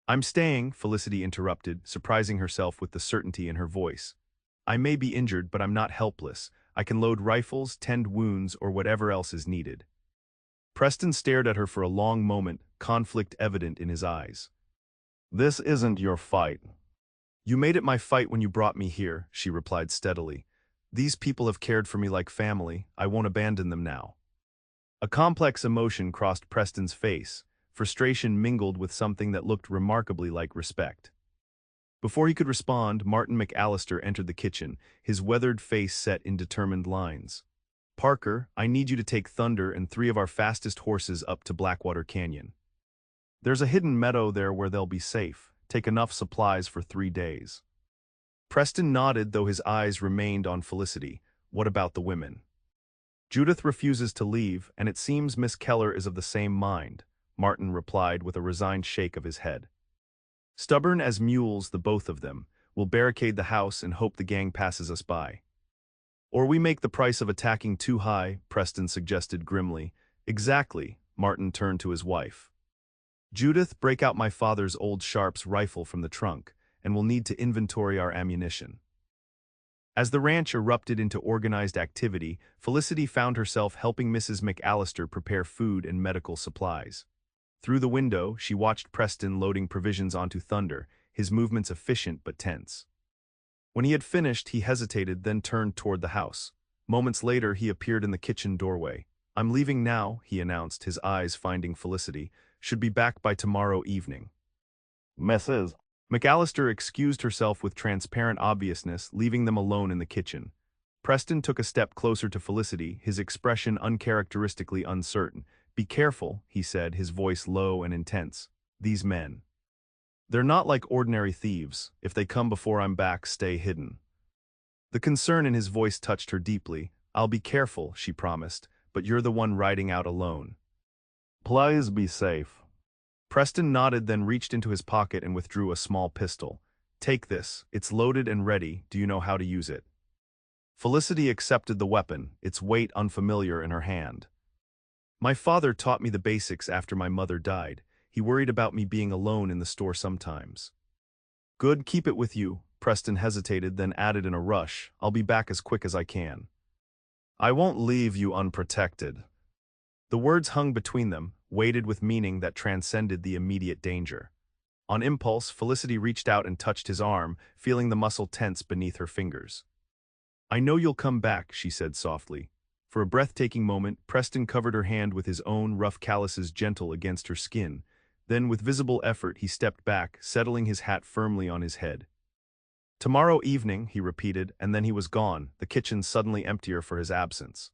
"I'm staying," Felicity interrupted, surprising herself with the certainty in her voice. "I may be injured, but I'm not helpless. I can load rifles, tend wounds, or whatever else is needed." Preston stared at her for a long moment, conflict evident in his eyes. "This isn't your fight." "You made it my fight when you brought me here," she replied steadily. "These people have cared for me like family. I won't abandon them now." A complex emotion crossed Preston's face, frustration mingled with something that looked remarkably like respect. Before he could respond, Martin McAllister entered the kitchen, his weathered face set in determined lines. "Parker, I need you to take Thunder and 3 of our fastest horses up to Blackwater Canyon." There's a hidden meadow there where they'll be safe. Take enough supplies for 3 days. Preston nodded, though his eyes remained on Felicity. What about the women? Judith refuses to leave, and it seems Miss Keller is of the same mind, Martin replied with a resigned shake of his head. Stubborn as mules, the both of them, we'll barricade the house and hope the gang passes us by. Or we make the price of attacking too high, Preston suggested grimly. Exactly, Martin turned to his wife. Judith, break out my father's old Sharps rifle from the trunk, and we'll need to inventory our ammunition. As the ranch erupted into organized activity, Felicity found herself helping Mrs. McAllister prepare food and medical supplies. Through the window, she watched Preston loading provisions onto Thunder, his movements efficient but tense. When he had finished, he hesitated, then turned toward the house. Moments later, he appeared in the kitchen doorway. I'm leaving now, he announced, his eyes finding Felicity. Should be back by tomorrow evening. Mrs. McAllister excused herself with transparent obviousness, leaving them alone in the kitchen. Preston took a step closer to Felicity, his expression uncharacteristically uncertain. Be careful, he said, his voice low and intense. These men. They're not like ordinary thieves. If they come before I'm back, stay hidden. The concern in his voice touched her deeply. I'll be careful, she promised, but you're the one riding out alone. Please be safe. Preston nodded, then reached into his pocket and withdrew a small pistol. Take this. It's loaded and ready. Do you know how to use it? Felicity accepted the weapon, its weight unfamiliar in her hand. My father taught me the basics after my mother died. He worried about me being alone in the store sometimes. Good, keep it with you. Preston hesitated, then added in a rush, I'll be back as quick as I can. I won't leave you unprotected. The words hung between them, weighted with meaning that transcended the immediate danger. On impulse, Felicity reached out and touched his arm, feeling the muscle tense beneath her fingers. I know you'll come back, she said softly. For a breathtaking moment, Preston covered her hand with his own, rough calluses gentle against her skin. Then, with visible effort, he stepped back, settling his hat firmly on his head. Tomorrow evening, he repeated, and then he was gone, the kitchen suddenly emptier for his absence.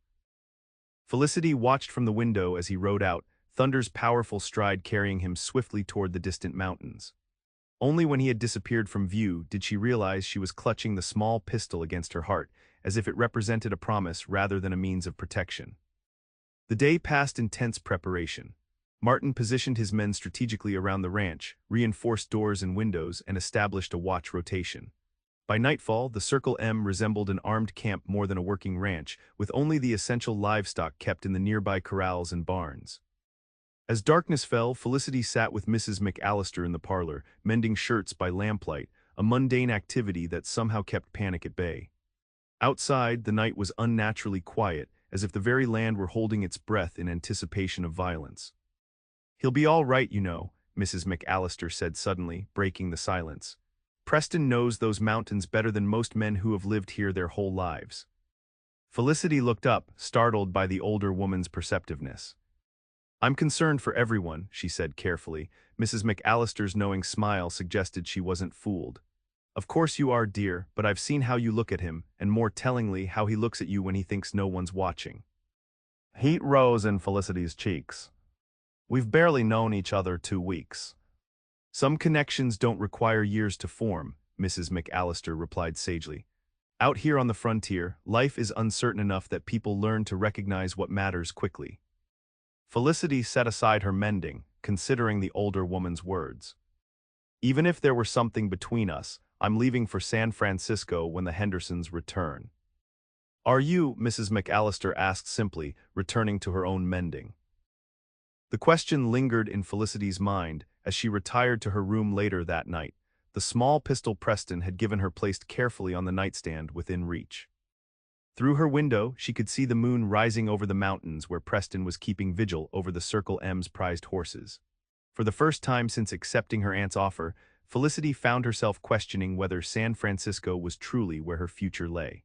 Felicity watched from the window as he rode out, Thunder's powerful stride carrying him swiftly toward the distant mountains. Only when he had disappeared from view did she realize she was clutching the small pistol against her heart, as if it represented a promise rather than a means of protection. The day passed in tense preparation. Martin positioned his men strategically around the ranch, reinforced doors and windows, and established a watch rotation. By nightfall, the Circle M resembled an armed camp more than a working ranch, with only the essential livestock kept in the nearby corrals and barns. As darkness fell, Felicity sat with Mrs. McAllister in the parlor, mending shirts by lamplight, a mundane activity that somehow kept panic at bay. Outside, the night was unnaturally quiet, as if the very land were holding its breath in anticipation of violence. He'll be all right, you know, Mrs. McAllister said suddenly, breaking the silence. Preston knows those mountains better than most men who have lived here their whole lives. Felicity looked up, startled by the older woman's perceptiveness. I'm concerned for everyone, she said carefully. Mrs. McAllister's knowing smile suggested she wasn't fooled. Of course you are, dear, but I've seen how you look at him, and more tellingly, how he looks at you when he thinks no one's watching. Heat rose in Felicity's cheeks. We've barely known each other 2 weeks. Some connections don't require years to form, Mrs. McAllister replied sagely. Out here on the frontier, life is uncertain enough that people learn to recognize what matters quickly. Felicity set aside her mending, considering the older woman's words. Even if there were something between us, I'm leaving for San Francisco when the Hendersons return. Are you, Mrs. McAllister asked simply, returning to her own mending? The question lingered in Felicity's mind as she retired to her room later that night. The small pistol Preston had given her placed carefully on the nightstand within reach. Through her window, she could see the moon rising over the mountains where Preston was keeping vigil over the Circle M's prized horses. For the first time since accepting her aunt's offer, Felicity found herself questioning whether San Francisco was truly where her future lay.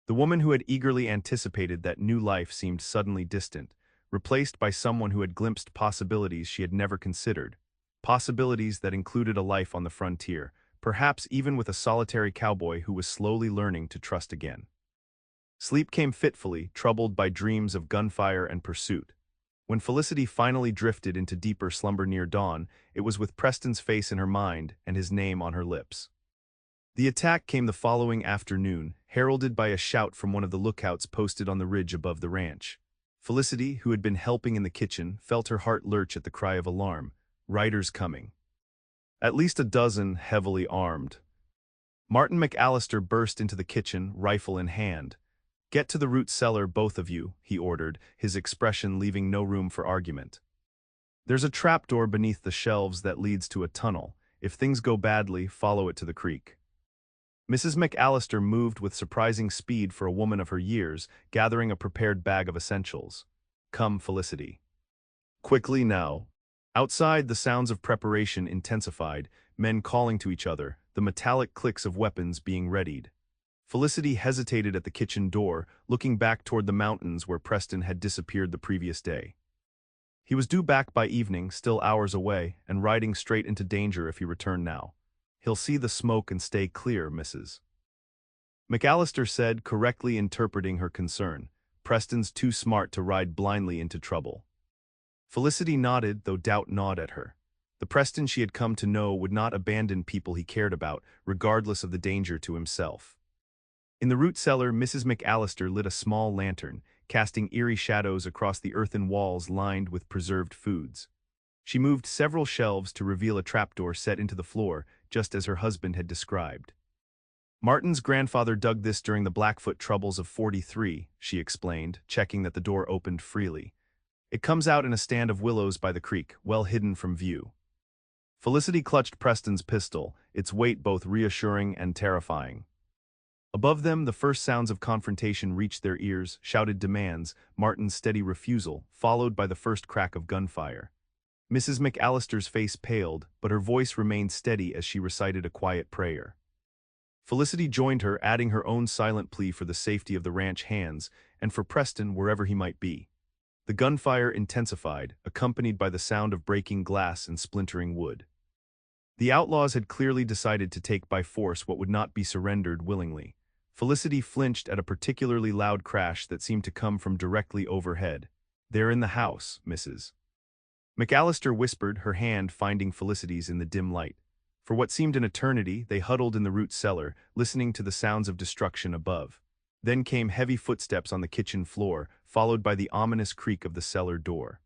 The woman who had eagerly anticipated that new life seemed suddenly distant, replaced by someone who had glimpsed possibilities she had never considered, possibilities that included a life on the frontier, perhaps even with a solitary cowboy who was slowly learning to trust again. Sleep came fitfully, troubled by dreams of gunfire and pursuit. When Felicity finally drifted into deeper slumber near dawn, it was with Preston's face in her mind and his name on her lips. The attack came the following afternoon, heralded by a shout from one of the lookouts posted on the ridge above the ranch. Felicity, who had been helping in the kitchen, felt her heart lurch at the cry of alarm. Riders coming. At least a dozen, heavily armed. Martin McAllister burst into the kitchen, rifle in hand. "Get to the root cellar, both of you," he ordered, his expression leaving no room for argument. "There's a trapdoor beneath the shelves that leads to a tunnel. If things go badly, follow it to the creek." Mrs. McAllister moved with surprising speed for a woman of her years, gathering a prepared bag of essentials. "Come, Felicity." "Quickly now." Outside, the sounds of preparation intensified, men calling to each other, the metallic clicks of weapons being readied. Felicity hesitated at the kitchen door, looking back toward the mountains where Preston had disappeared the previous day. He was due back by evening, still hours away, and riding straight into danger if he returned now. "He'll see the smoke and stay clear, Mrs. McAllister said, correctly interpreting her concern. "Preston's too smart to ride blindly into trouble." Felicity nodded, though doubt gnawed at her. The Preston she had come to know would not abandon people he cared about, regardless of the danger to himself. In the root cellar, Mrs. McAllister lit a small lantern, casting eerie shadows across the earthen walls lined with preserved foods. She moved several shelves to reveal a trapdoor set into the floor, just as her husband had described. "Martin's grandfather dug this during the Blackfoot troubles of '43, she explained, checking that the door opened freely. "It comes out in a stand of willows by the creek, well hidden from view." Felicity clutched Preston's pistol, its weight both reassuring and terrifying. Above them, the first sounds of confrontation reached their ears, shouted demands, Martin's steady refusal, followed by the first crack of gunfire. Mrs. McAllister's face paled, but her voice remained steady as she recited a quiet prayer. Felicity joined her, adding her own silent plea for the safety of the ranch hands, and for Preston wherever he might be. The gunfire intensified, accompanied by the sound of breaking glass and splintering wood. The outlaws had clearly decided to take by force what would not be surrendered willingly. Felicity flinched at a particularly loud crash that seemed to come from directly overhead. "They're in the house, Mrs. McAllister whispered, her hand finding Felicity's in the dim light. For what seemed an eternity, they huddled in the root cellar, listening to the sounds of destruction above. Then came heavy footsteps on the kitchen floor, followed by the ominous creak of the cellar door.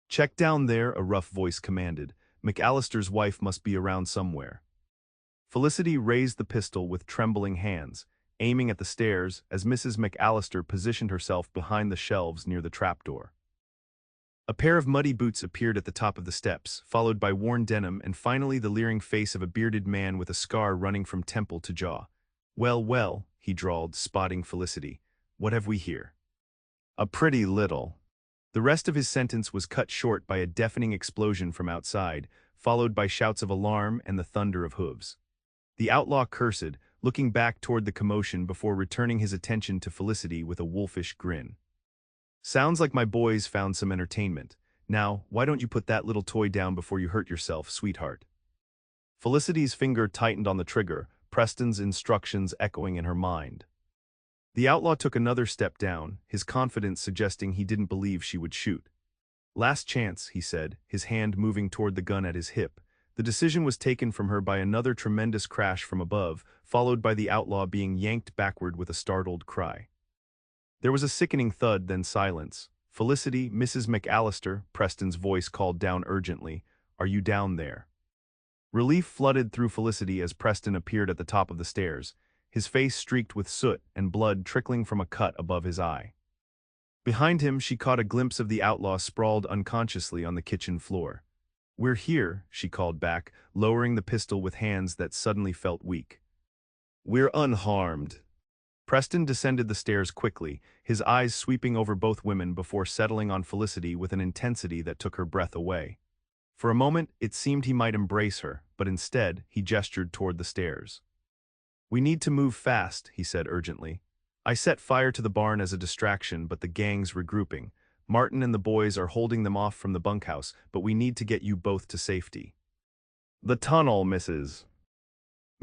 "Check down there," a rough voice commanded. "McAllister's wife must be around somewhere." Felicity raised the pistol with trembling hands, aiming at the stairs as Mrs. McAllister positioned herself behind the shelves near the trapdoor. A pair of muddy boots appeared at the top of the steps, followed by worn denim and finally the leering face of a bearded man with a scar running from temple to jaw. "Well, well," he drawled, spotting Felicity. "What have we here?" "A pretty little." The rest of his sentence was cut short by a deafening explosion from outside, followed by shouts of alarm and the thunder of hooves. The outlaw cursed, looking back toward the commotion before returning his attention to Felicity with a wolfish grin. "Sounds like my boys found some entertainment. Now, why don't you put that little toy down before you hurt yourself, sweetheart?" Felicity's finger tightened on the trigger, Preston's instructions echoing in her mind. The outlaw took another step down, his confidence suggesting he didn't believe she would shoot. "Last chance," he said, his hand moving toward the gun at his hip. The decision was taken from her by another tremendous crash from above, followed by the outlaw being yanked backward with a startled cry. There was a sickening thud, then silence. "Felicity, Mrs. McAllister," Preston's voice called down urgently. "Are you down there?" Relief flooded through Felicity as Preston appeared at the top of the stairs, his face streaked with soot and blood trickling from a cut above his eye. Behind him, she caught a glimpse of the outlaw sprawled unconsciously on the kitchen floor. "We're here," she called back, lowering the pistol with hands that suddenly felt weak. "We're unharmed." Preston descended the stairs quickly, his eyes sweeping over both women before settling on Felicity with an intensity that took her breath away. For a moment, it seemed he might embrace her, but instead, he gestured toward the stairs. "We need to move fast," he said urgently. "I set fire to the barn as a distraction, but the gang's regrouping. Martin and the boys are holding them off from the bunkhouse, but we need to get you both to safety." "The tunnel, Mrs.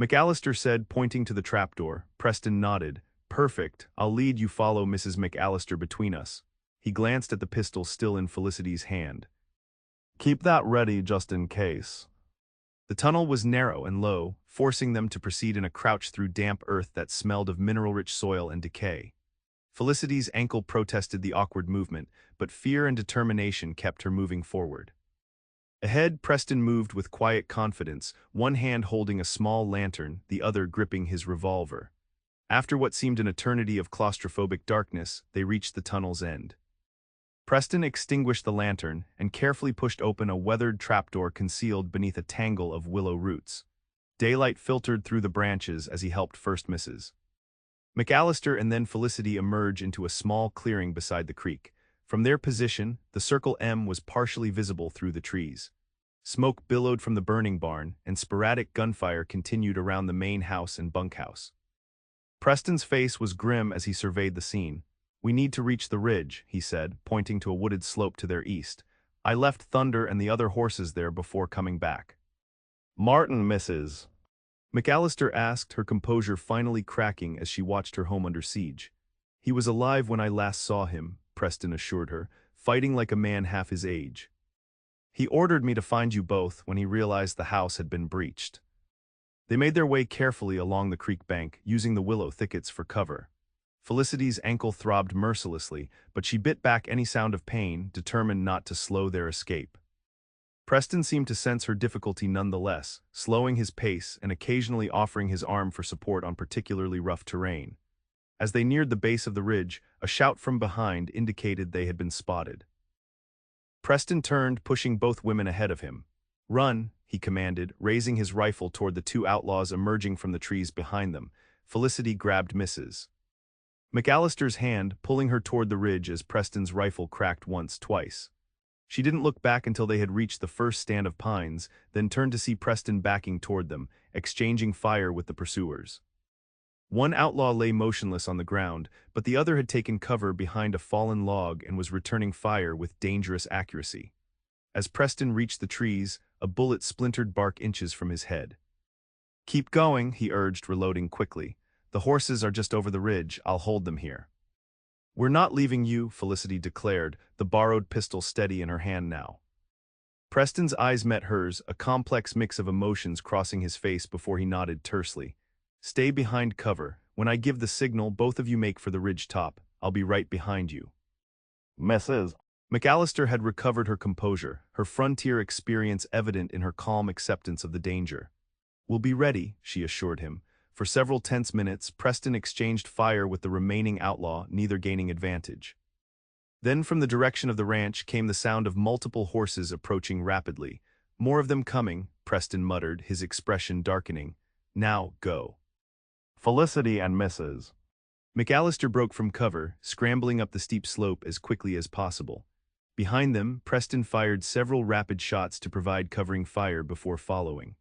McAllister said, pointing to the trapdoor. Preston nodded. "Perfect. I'll lead you, follow Mrs. McAllister between us." He glanced at the pistol still in Felicity's hand. "Keep that ready just in case." The tunnel was narrow and low, forcing them to proceed in a crouch through damp earth that smelled of mineral-rich soil and decay. Felicity's ankle protested the awkward movement, but fear and determination kept her moving forward. Ahead, Preston moved with quiet confidence, one hand holding a small lantern, the other gripping his revolver. After what seemed an eternity of claustrophobic darkness, they reached the tunnel's end. Preston extinguished the lantern and carefully pushed open a weathered trapdoor concealed beneath a tangle of willow roots. Daylight filtered through the branches as he helped first Mrs. McAllister and then Felicity emerge into a small clearing beside the creek. From their position, the Circle M was partially visible through the trees. Smoke billowed from the burning barn, and sporadic gunfire continued around the main house and bunkhouse. Preston's face was grim as he surveyed the scene. "We need to reach the ridge," he said, pointing to a wooded slope to their east. "I left Thunder and the other horses there before coming back." "Martin, Mrs. McAllister asked, her composure finally cracking as she watched her home under siege. "He was alive when I last saw him," Preston assured her, "fighting like a man half his age. He ordered me to find you both when he realized the house had been breached." They made their way carefully along the creek bank, using the willow thickets for cover. Felicity's ankle throbbed mercilessly, but she bit back any sound of pain, determined not to slow their escape. Preston seemed to sense her difficulty nonetheless, slowing his pace and occasionally offering his arm for support on particularly rough terrain. As they neared the base of the ridge, a shout from behind indicated they had been spotted. Preston turned, pushing both women ahead of him. "Run," he commanded, raising his rifle toward the two outlaws emerging from the trees behind them. Felicity grabbed Mrs. McAllister's hand, pulling her toward the ridge as Preston's rifle cracked once, twice. She didn't look back until they had reached the first stand of pines, then turned to see Preston backing toward them, exchanging fire with the pursuers. One outlaw lay motionless on the ground, but the other had taken cover behind a fallen log and was returning fire with dangerous accuracy. As Preston reached the trees, a bullet splintered bark inches from his head. "Keep going," he urged, reloading quickly. "The horses are just over the ridge. I'll hold them here." "We're not leaving you," Felicity declared, the borrowed pistol steady in her hand now. Preston's eyes met hers, a complex mix of emotions crossing his face before he nodded tersely. "Stay behind cover. When I give the signal, both of you make for the ridge top. I'll be right behind you." "Mrs. McAllister had recovered her composure, her frontier experience evident in her calm acceptance of the danger. "We'll be ready," she assured him. For several tense minutes, Preston exchanged fire with the remaining outlaw, neither gaining advantage. Then from the direction of the ranch came the sound of multiple horses approaching rapidly. "More of them coming," Preston muttered, his expression darkening. "Now, go." Felicity and Mrs. McAllister broke from cover, scrambling up the steep slope as quickly as possible. Behind them, Preston fired several rapid shots to provide covering fire before following.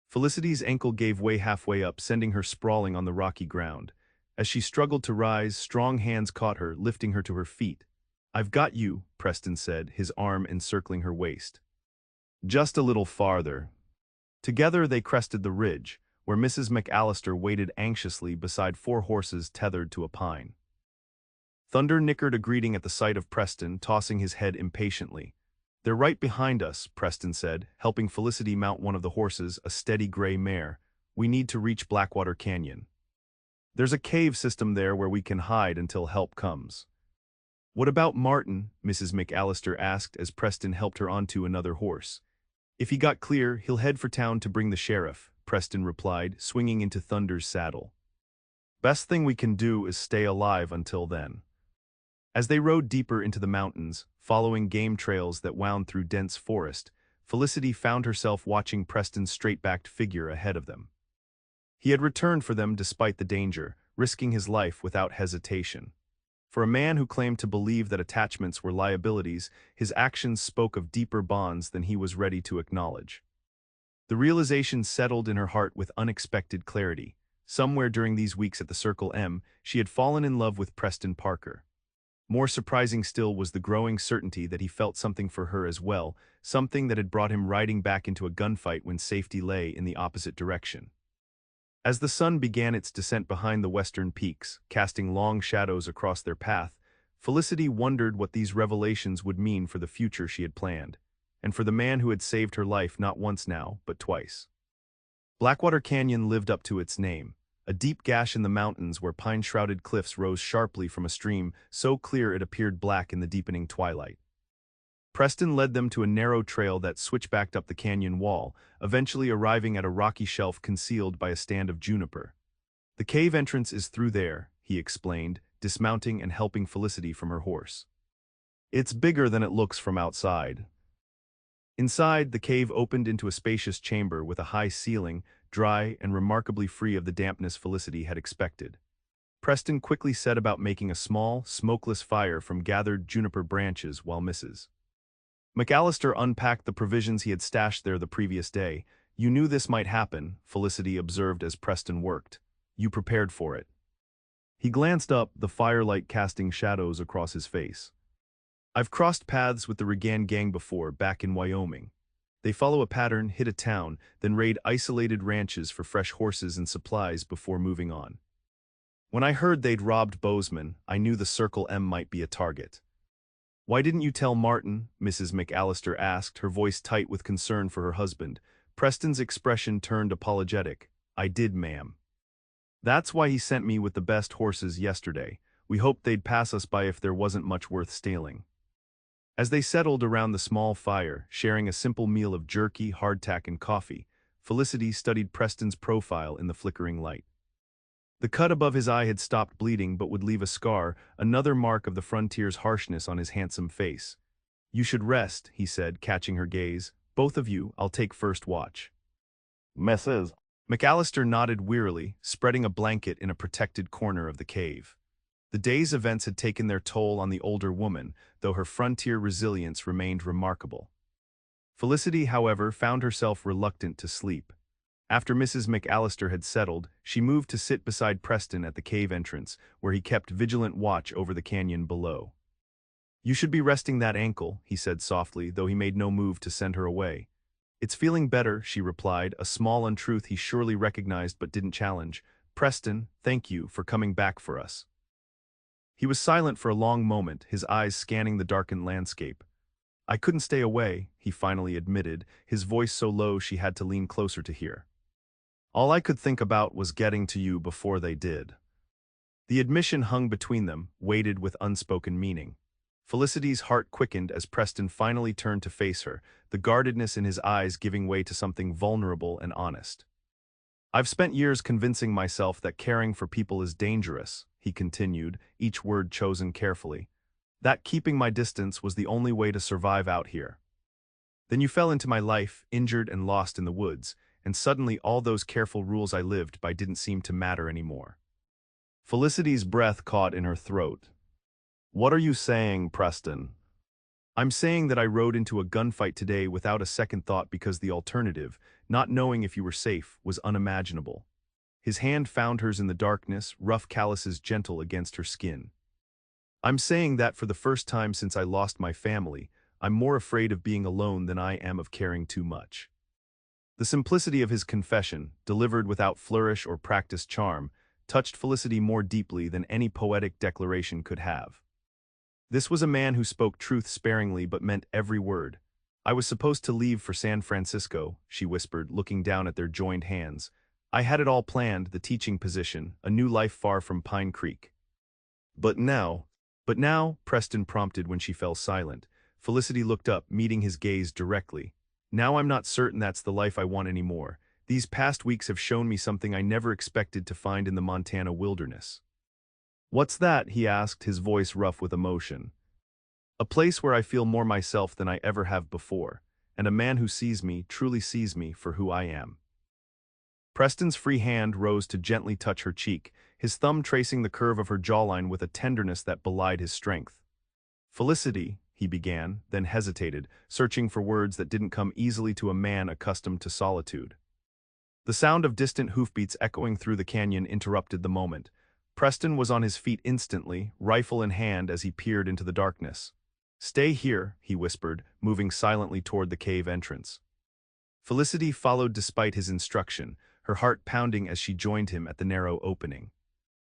Felicity's ankle gave way halfway up, sending her sprawling on the rocky ground. As she struggled to rise, strong hands caught her, lifting her to her feet. "I've got you," Preston said, his arm encircling her waist. "Just a little farther." Together they crested the ridge, where Mrs. McAllister waited anxiously beside 4 horses tethered to a pine. Thunder nickered a greeting at the sight of Preston, tossing his head impatiently. "They're right behind us," Preston said, helping Felicity mount one of the horses, a steady gray mare. "We need to reach Blackwater Canyon. There's a cave system there where we can hide until help comes." "What about Martin?" Mrs. McAllister asked as Preston helped her onto another horse. "If he got clear, he'll head for town to bring the sheriff," Preston replied, swinging into Thunder's saddle. "Best thing we can do is stay alive until then." As they rode deeper into the mountains, following game trails that wound through dense forest, Felicity found herself watching Preston's straight-backed figure ahead of them. He had returned for them despite the danger, risking his life without hesitation. For a man who claimed to believe that attachments were liabilities, his actions spoke of deeper bonds than he was ready to acknowledge. The realization settled in her heart with unexpected clarity. Somewhere during these weeks at the Circle M, she had fallen in love with Preston Parker. More surprising still was the growing certainty that he felt something for her as well, something that had brought him riding back into a gunfight when safety lay in the opposite direction. As the sun began its descent behind the western peaks, casting long shadows across their path, Felicity wondered what these revelations would mean for the future she had planned, and for the man who had saved her life not once now, but twice. Blackwater Canyon lived up to its name, a deep gash in the mountains where pine-shrouded cliffs rose sharply from a stream so clear it appeared black in the deepening twilight. Preston led them to a narrow trail that switchbacked up the canyon wall, eventually arriving at a rocky shelf concealed by a stand of juniper. "The cave entrance is through there," he explained, dismounting and helping Felicity from her horse. "It's bigger than it looks from outside." Inside, the cave opened into a spacious chamber with a high ceiling, dry and remarkably free of the dampness Felicity had expected. Preston quickly set about making a small, smokeless fire from gathered juniper branches while Mrs. McAllister unpacked the provisions he had stashed there the previous day. "You knew this might happen," Felicity observed as Preston worked. "You prepared for it." He glanced up, the firelight casting shadows across his face. "I've crossed paths with the Regan gang before, back in Wyoming. They follow a pattern, hit a town, then raid isolated ranches for fresh horses and supplies before moving on. When I heard they'd robbed Bozeman, I knew the Circle M might be a target." "Why didn't you tell Martin?" Mrs. McAllister asked, her voice tight with concern for her husband. Preston's expression turned apologetic. "I did, ma'am. That's why he sent me with the best horses yesterday. We hoped they'd pass us by if there wasn't much worth stealing." As they settled around the small fire, sharing a simple meal of jerky, hardtack, and coffee, Felicity studied Preston's profile in the flickering light. The cut above his eye had stopped bleeding but would leave a scar, another mark of the frontier's harshness on his handsome face. "You should rest," he said, catching her gaze. "Both of you, I'll take first watch." Mrs. McAllister nodded wearily, spreading a blanket in a protected corner of the cave. The day's events had taken their toll on the older woman, though her frontier resilience remained remarkable. Felicity, however, found herself reluctant to sleep. After Mrs. McAllister had settled, she moved to sit beside Preston at the cave entrance, where he kept vigilant watch over the canyon below. "You should be resting that ankle," he said softly, though he made no move to send her away. "It's feeling better," she replied, a small untruth he surely recognized but didn't challenge. "Preston, thank you for coming back for us." He was silent for a long moment, his eyes scanning the darkened landscape. "I couldn't stay away," he finally admitted, his voice so low she had to lean closer to hear. "All I could think about was getting to you before they did." The admission hung between them, weighted with unspoken meaning. Felicity's heart quickened as Preston finally turned to face her, the guardedness in his eyes giving way to something vulnerable and honest. "I've spent years convincing myself that caring for people is dangerous," he continued, each word chosen carefully. "That keeping my distance was the only way to survive out here. Then you fell into my life, injured and lost in the woods, and suddenly all those careful rules I lived by didn't seem to matter anymore." Felicity's breath caught in her throat. "What are you saying, Preston?" "I'm saying that I rode into a gunfight today without a second thought because the alternative, not knowing if you were safe, was unimaginable." His hand found hers in the darkness, rough calluses gentle against her skin. "I'm saying that for the first time since I lost my family, I'm more afraid of being alone than I am of caring too much." The simplicity of his confession, delivered without flourish or practiced charm, touched Felicity more deeply than any poetic declaration could have. This was a man who spoke truth sparingly but meant every word. "I was supposed to leave for San Francisco," she whispered, looking down at their joined hands. "I had it all planned, the teaching position, a new life far from Pine Creek. But now," Preston prompted when she fell silent. Felicity looked up, meeting his gaze directly. "Now I'm not certain that's the life I want anymore. These past weeks have shown me something I never expected to find in the Montana wilderness." "What's that?" he asked, his voice rough with emotion. "A place where I feel more myself than I ever have before, and a man who sees me, truly sees me, for who I am." Preston's free hand rose to gently touch her cheek, his thumb tracing the curve of her jawline with a tenderness that belied his strength. "Felicity," he began, then hesitated, searching for words that didn't come easily to a man accustomed to solitude. The sound of distant hoofbeats echoing through the canyon interrupted the moment. Preston was on his feet instantly, rifle in hand as he peered into the darkness. "Stay here," he whispered, moving silently toward the cave entrance. Felicity followed despite his instruction, her heart pounding as she joined him at the narrow opening.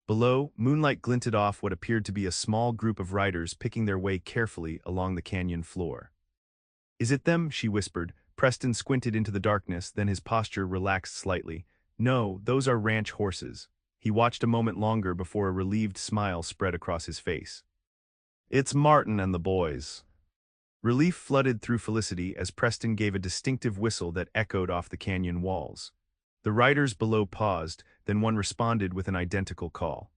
Below, moonlight glinted off what appeared to be a small group of riders picking their way carefully along the canyon floor. "Is it them?" she whispered. Preston squinted into the darkness, then his posture relaxed slightly. "No, those are ranch horses." He watched a moment longer before a relieved smile spread across his face. "It's Martin and the boys." Relief flooded through Felicity as Preston gave a distinctive whistle that echoed off the canyon walls. The riders below paused, then one responded with an identical call.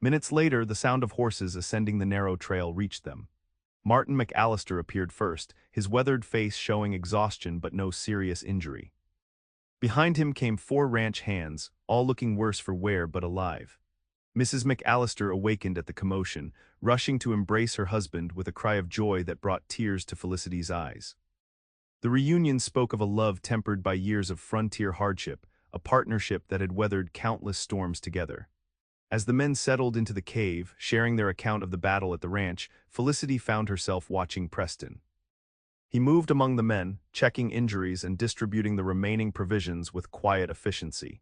Minutes later, the sound of horses ascending the narrow trail reached them. Martin McAllister appeared first, his weathered face showing exhaustion but no serious injury. Behind him came 4 ranch hands, all looking worse for wear but alive. Mrs. McAllister awakened at the commotion, rushing to embrace her husband with a cry of joy that brought tears to Felicity's eyes. The reunion spoke of a love tempered by years of frontier hardship, a partnership that had weathered countless storms together. As the men settled into the cave, sharing their account of the battle at the ranch, Felicity found herself watching Preston. He moved among the men, checking injuries and distributing the remaining provisions with quiet efficiency.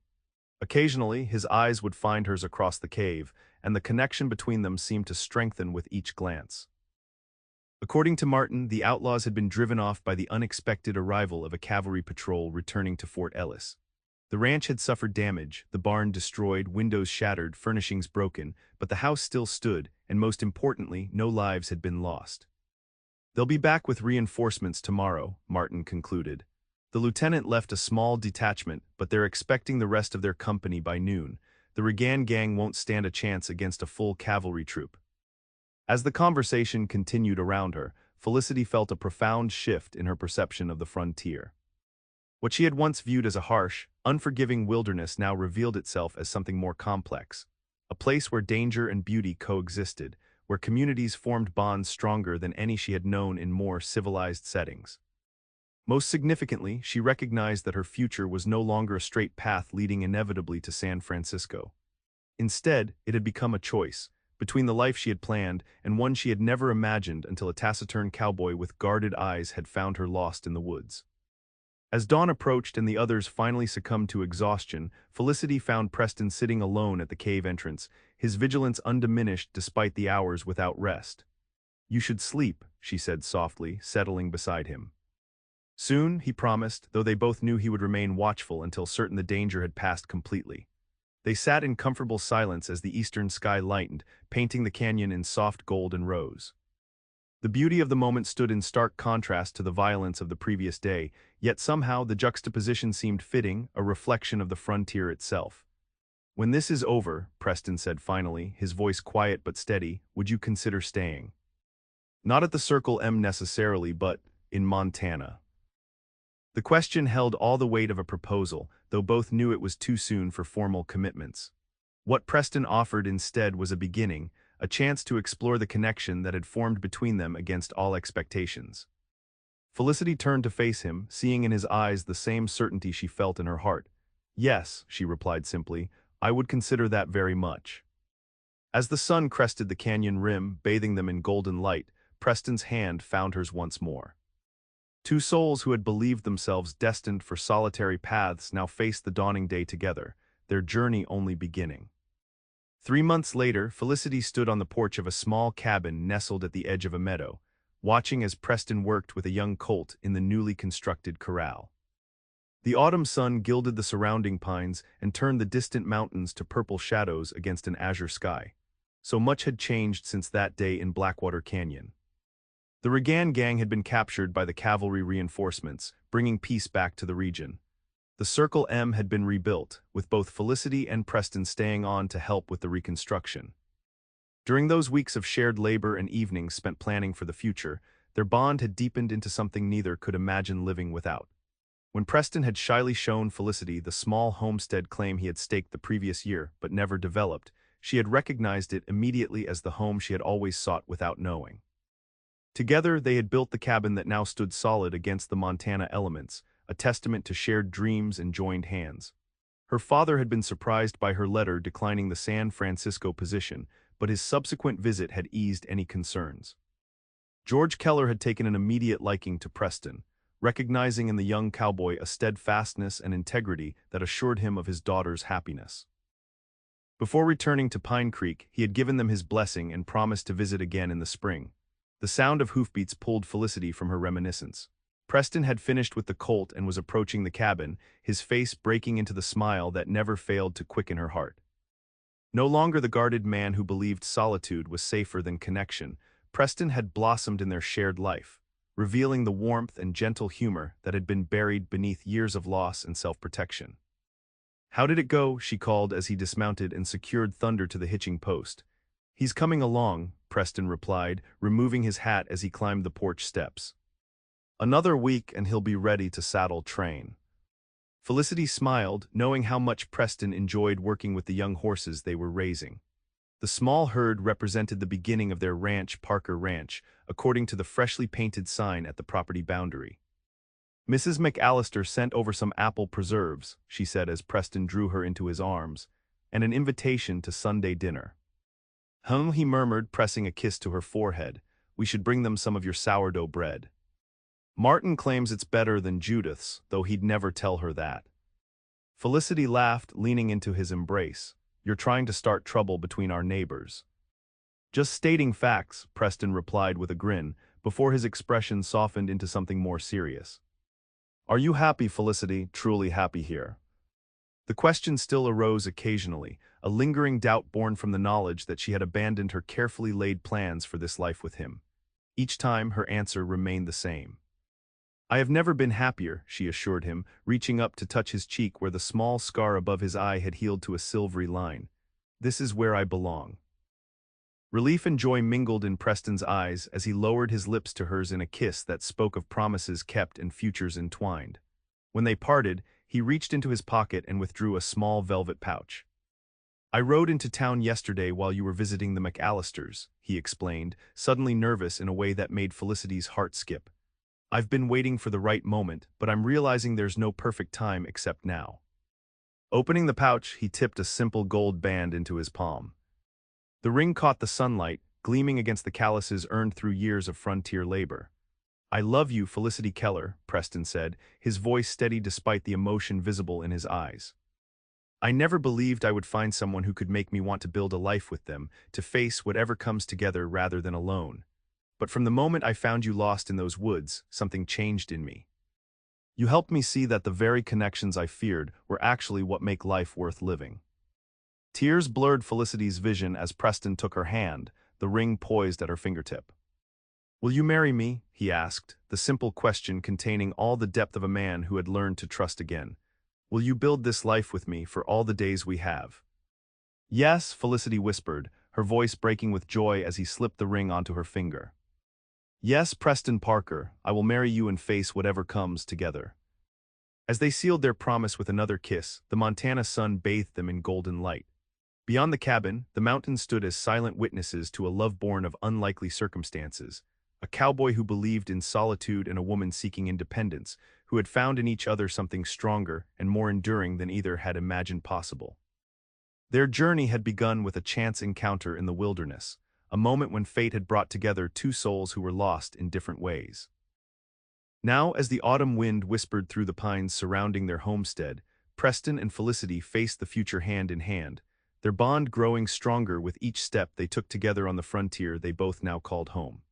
Occasionally, his eyes would find hers across the cave, and the connection between them seemed to strengthen with each glance. According to Martin, the outlaws had been driven off by the unexpected arrival of a cavalry patrol returning to Fort Ellis. The ranch had suffered damage, the barn destroyed, windows shattered, furnishings broken, but the house still stood, and most importantly, no lives had been lost. "They'll be back with reinforcements tomorrow," Martin concluded. The lieutenant left a small detachment, but they're expecting the rest of their company by noon. The Regan gang won't stand a chance against a full cavalry troop. As the conversation continued around her, Felicity felt a profound shift in her perception of the frontier. What she had once viewed as a harsh, unforgiving wilderness now revealed itself as something more complex. A place where danger and beauty coexisted, where communities formed bonds stronger than any she had known in more civilized settings. Most significantly, she recognized that her future was no longer a straight path leading inevitably to San Francisco. Instead, it had become a choice, between the life she had planned and one she had never imagined until a taciturn cowboy with guarded eyes had found her lost in the woods. As dawn approached and the others finally succumbed to exhaustion, Felicity found Preston sitting alone at the cave entrance, his vigilance undiminished despite the hours without rest. "You should sleep," she said softly, settling beside him. Soon, he promised, though they both knew he would remain watchful until certain the danger had passed completely. They sat in comfortable silence as the eastern sky lightened, painting the canyon in soft gold and rose. The beauty of the moment stood in stark contrast to the violence of the previous day, yet somehow the juxtaposition seemed fitting, a reflection of the frontier itself. "When this is over," Preston said finally, his voice quiet but steady, "would you consider staying? Not at the Circle M necessarily, but in Montana." The question held all the weight of a proposal, though both knew it was too soon for formal commitments. What Preston offered instead was a beginning, a chance to explore the connection that had formed between them against all expectations. Felicity turned to face him, seeing in his eyes the same certainty she felt in her heart. "Yes," she replied simply, "I would consider that very much." As the sun crested the canyon rim, bathing them in golden light, Preston's hand found hers once more. Two souls who had believed themselves destined for solitary paths now faced the dawning day together, their journey only beginning. 3 months later, Felicity stood on the porch of a small cabin nestled at the edge of a meadow, watching as Preston worked with a young colt in the newly constructed corral. The autumn sun gilded the surrounding pines and turned the distant mountains to purple shadows against an azure sky. So much had changed since that day in Blackwater Canyon. The Regan gang had been captured by the cavalry reinforcements, bringing peace back to the region. The Circle M had been rebuilt, with both Felicity and Preston staying on to help with the reconstruction. During those weeks of shared labor and evenings spent planning for the future, their bond had deepened into something neither could imagine living without. When Preston had shyly shown Felicity the small homestead claim he had staked the previous year but never developed, she had recognized it immediately as the home she had always sought without knowing. Together, they had built the cabin that now stood solid against the Montana elements, a testament to shared dreams and joined hands. Her father had been surprised by her letter declining the San Francisco position, but his subsequent visit had eased any concerns. George Keller had taken an immediate liking to Preston, recognizing in the young cowboy a steadfastness and integrity that assured him of his daughter's happiness. Before returning to Pine Creek, he had given them his blessing and promised to visit again in the spring. The sound of hoofbeats pulled Felicity from her reminiscence. Preston had finished with the colt and was approaching the cabin, his face breaking into the smile that never failed to quicken her heart. No longer the guarded man who believed solitude was safer than connection, Preston had blossomed in their shared life, revealing the warmth and gentle humor that had been buried beneath years of loss and self-protection. "How did it go?" she called as he dismounted and secured Thunder to the hitching post. "He's coming along," Preston replied, removing his hat as he climbed the porch steps. "Another week and he'll be ready to saddle train." Felicity smiled, knowing how much Preston enjoyed working with the young horses they were raising. The small herd represented the beginning of their ranch, Parker Ranch, according to the freshly painted sign at the property boundary. "Mrs. McAllister sent over some apple preserves," she said as Preston drew her into his arms, "and an invitation to Sunday dinner." He murmured, pressing a kiss to her forehead. "We should bring them some of your sourdough bread. Martin claims it's better than Judith's, though he'd never tell her that." Felicity laughed, leaning into his embrace. "You're trying to start trouble between our neighbors." "Just stating facts," Preston replied with a grin, before his expression softened into something more serious. "Are you happy, Felicity, truly happy here?" The question still arose occasionally, a lingering doubt born from the knowledge that she had abandoned her carefully laid plans for this life with him. Each time, her answer remained the same. "I have never been happier," she assured him, reaching up to touch his cheek where the small scar above his eye had healed to a silvery line. "This is where I belong." Relief and joy mingled in Preston's eyes as he lowered his lips to hers in a kiss that spoke of promises kept and futures entwined. When they parted, he reached into his pocket and withdrew a small velvet pouch. "I rode into town yesterday while you were visiting the McAllisters," he explained, suddenly nervous in a way that made Felicity's heart skip. "I've been waiting for the right moment, but I'm realizing there's no perfect time except now." Opening the pouch, he tipped a simple gold band into his palm. The ring caught the sunlight, gleaming against the calluses earned through years of frontier labor. "I love you, Felicity Keller," Preston said, his voice steady despite the emotion visible in his eyes. "I never believed I would find someone who could make me want to build a life with them, to face whatever comes together rather than alone. But from the moment I found you lost in those woods, something changed in me. You helped me see that the very connections I feared were actually what make life worth living." Tears blurred Felicity's vision as Preston took her hand, the ring poised at her fingertip. "Will you marry me?" he asked, the simple question containing all the depth of a man who had learned to trust again. "Will you build this life with me for all the days we have?" "Yes," Felicity whispered, her voice breaking with joy as he slipped the ring onto her finger. "Yes, Preston Parker, I will marry you and face whatever comes together." As they sealed their promise with another kiss, the Montana sun bathed them in golden light. Beyond the cabin, the mountains stood as silent witnesses to a love born of unlikely circumstances, a cowboy who believed in solitude and a woman seeking independence, who had found in each other something stronger and more enduring than either had imagined possible. Their journey had begun with a chance encounter in the wilderness, a moment when fate had brought together two souls who were lost in different ways. Now, as the autumn wind whispered through the pines surrounding their homestead, Preston and Felicity faced the future hand in hand, their bond growing stronger with each step they took together on the frontier they both now called home.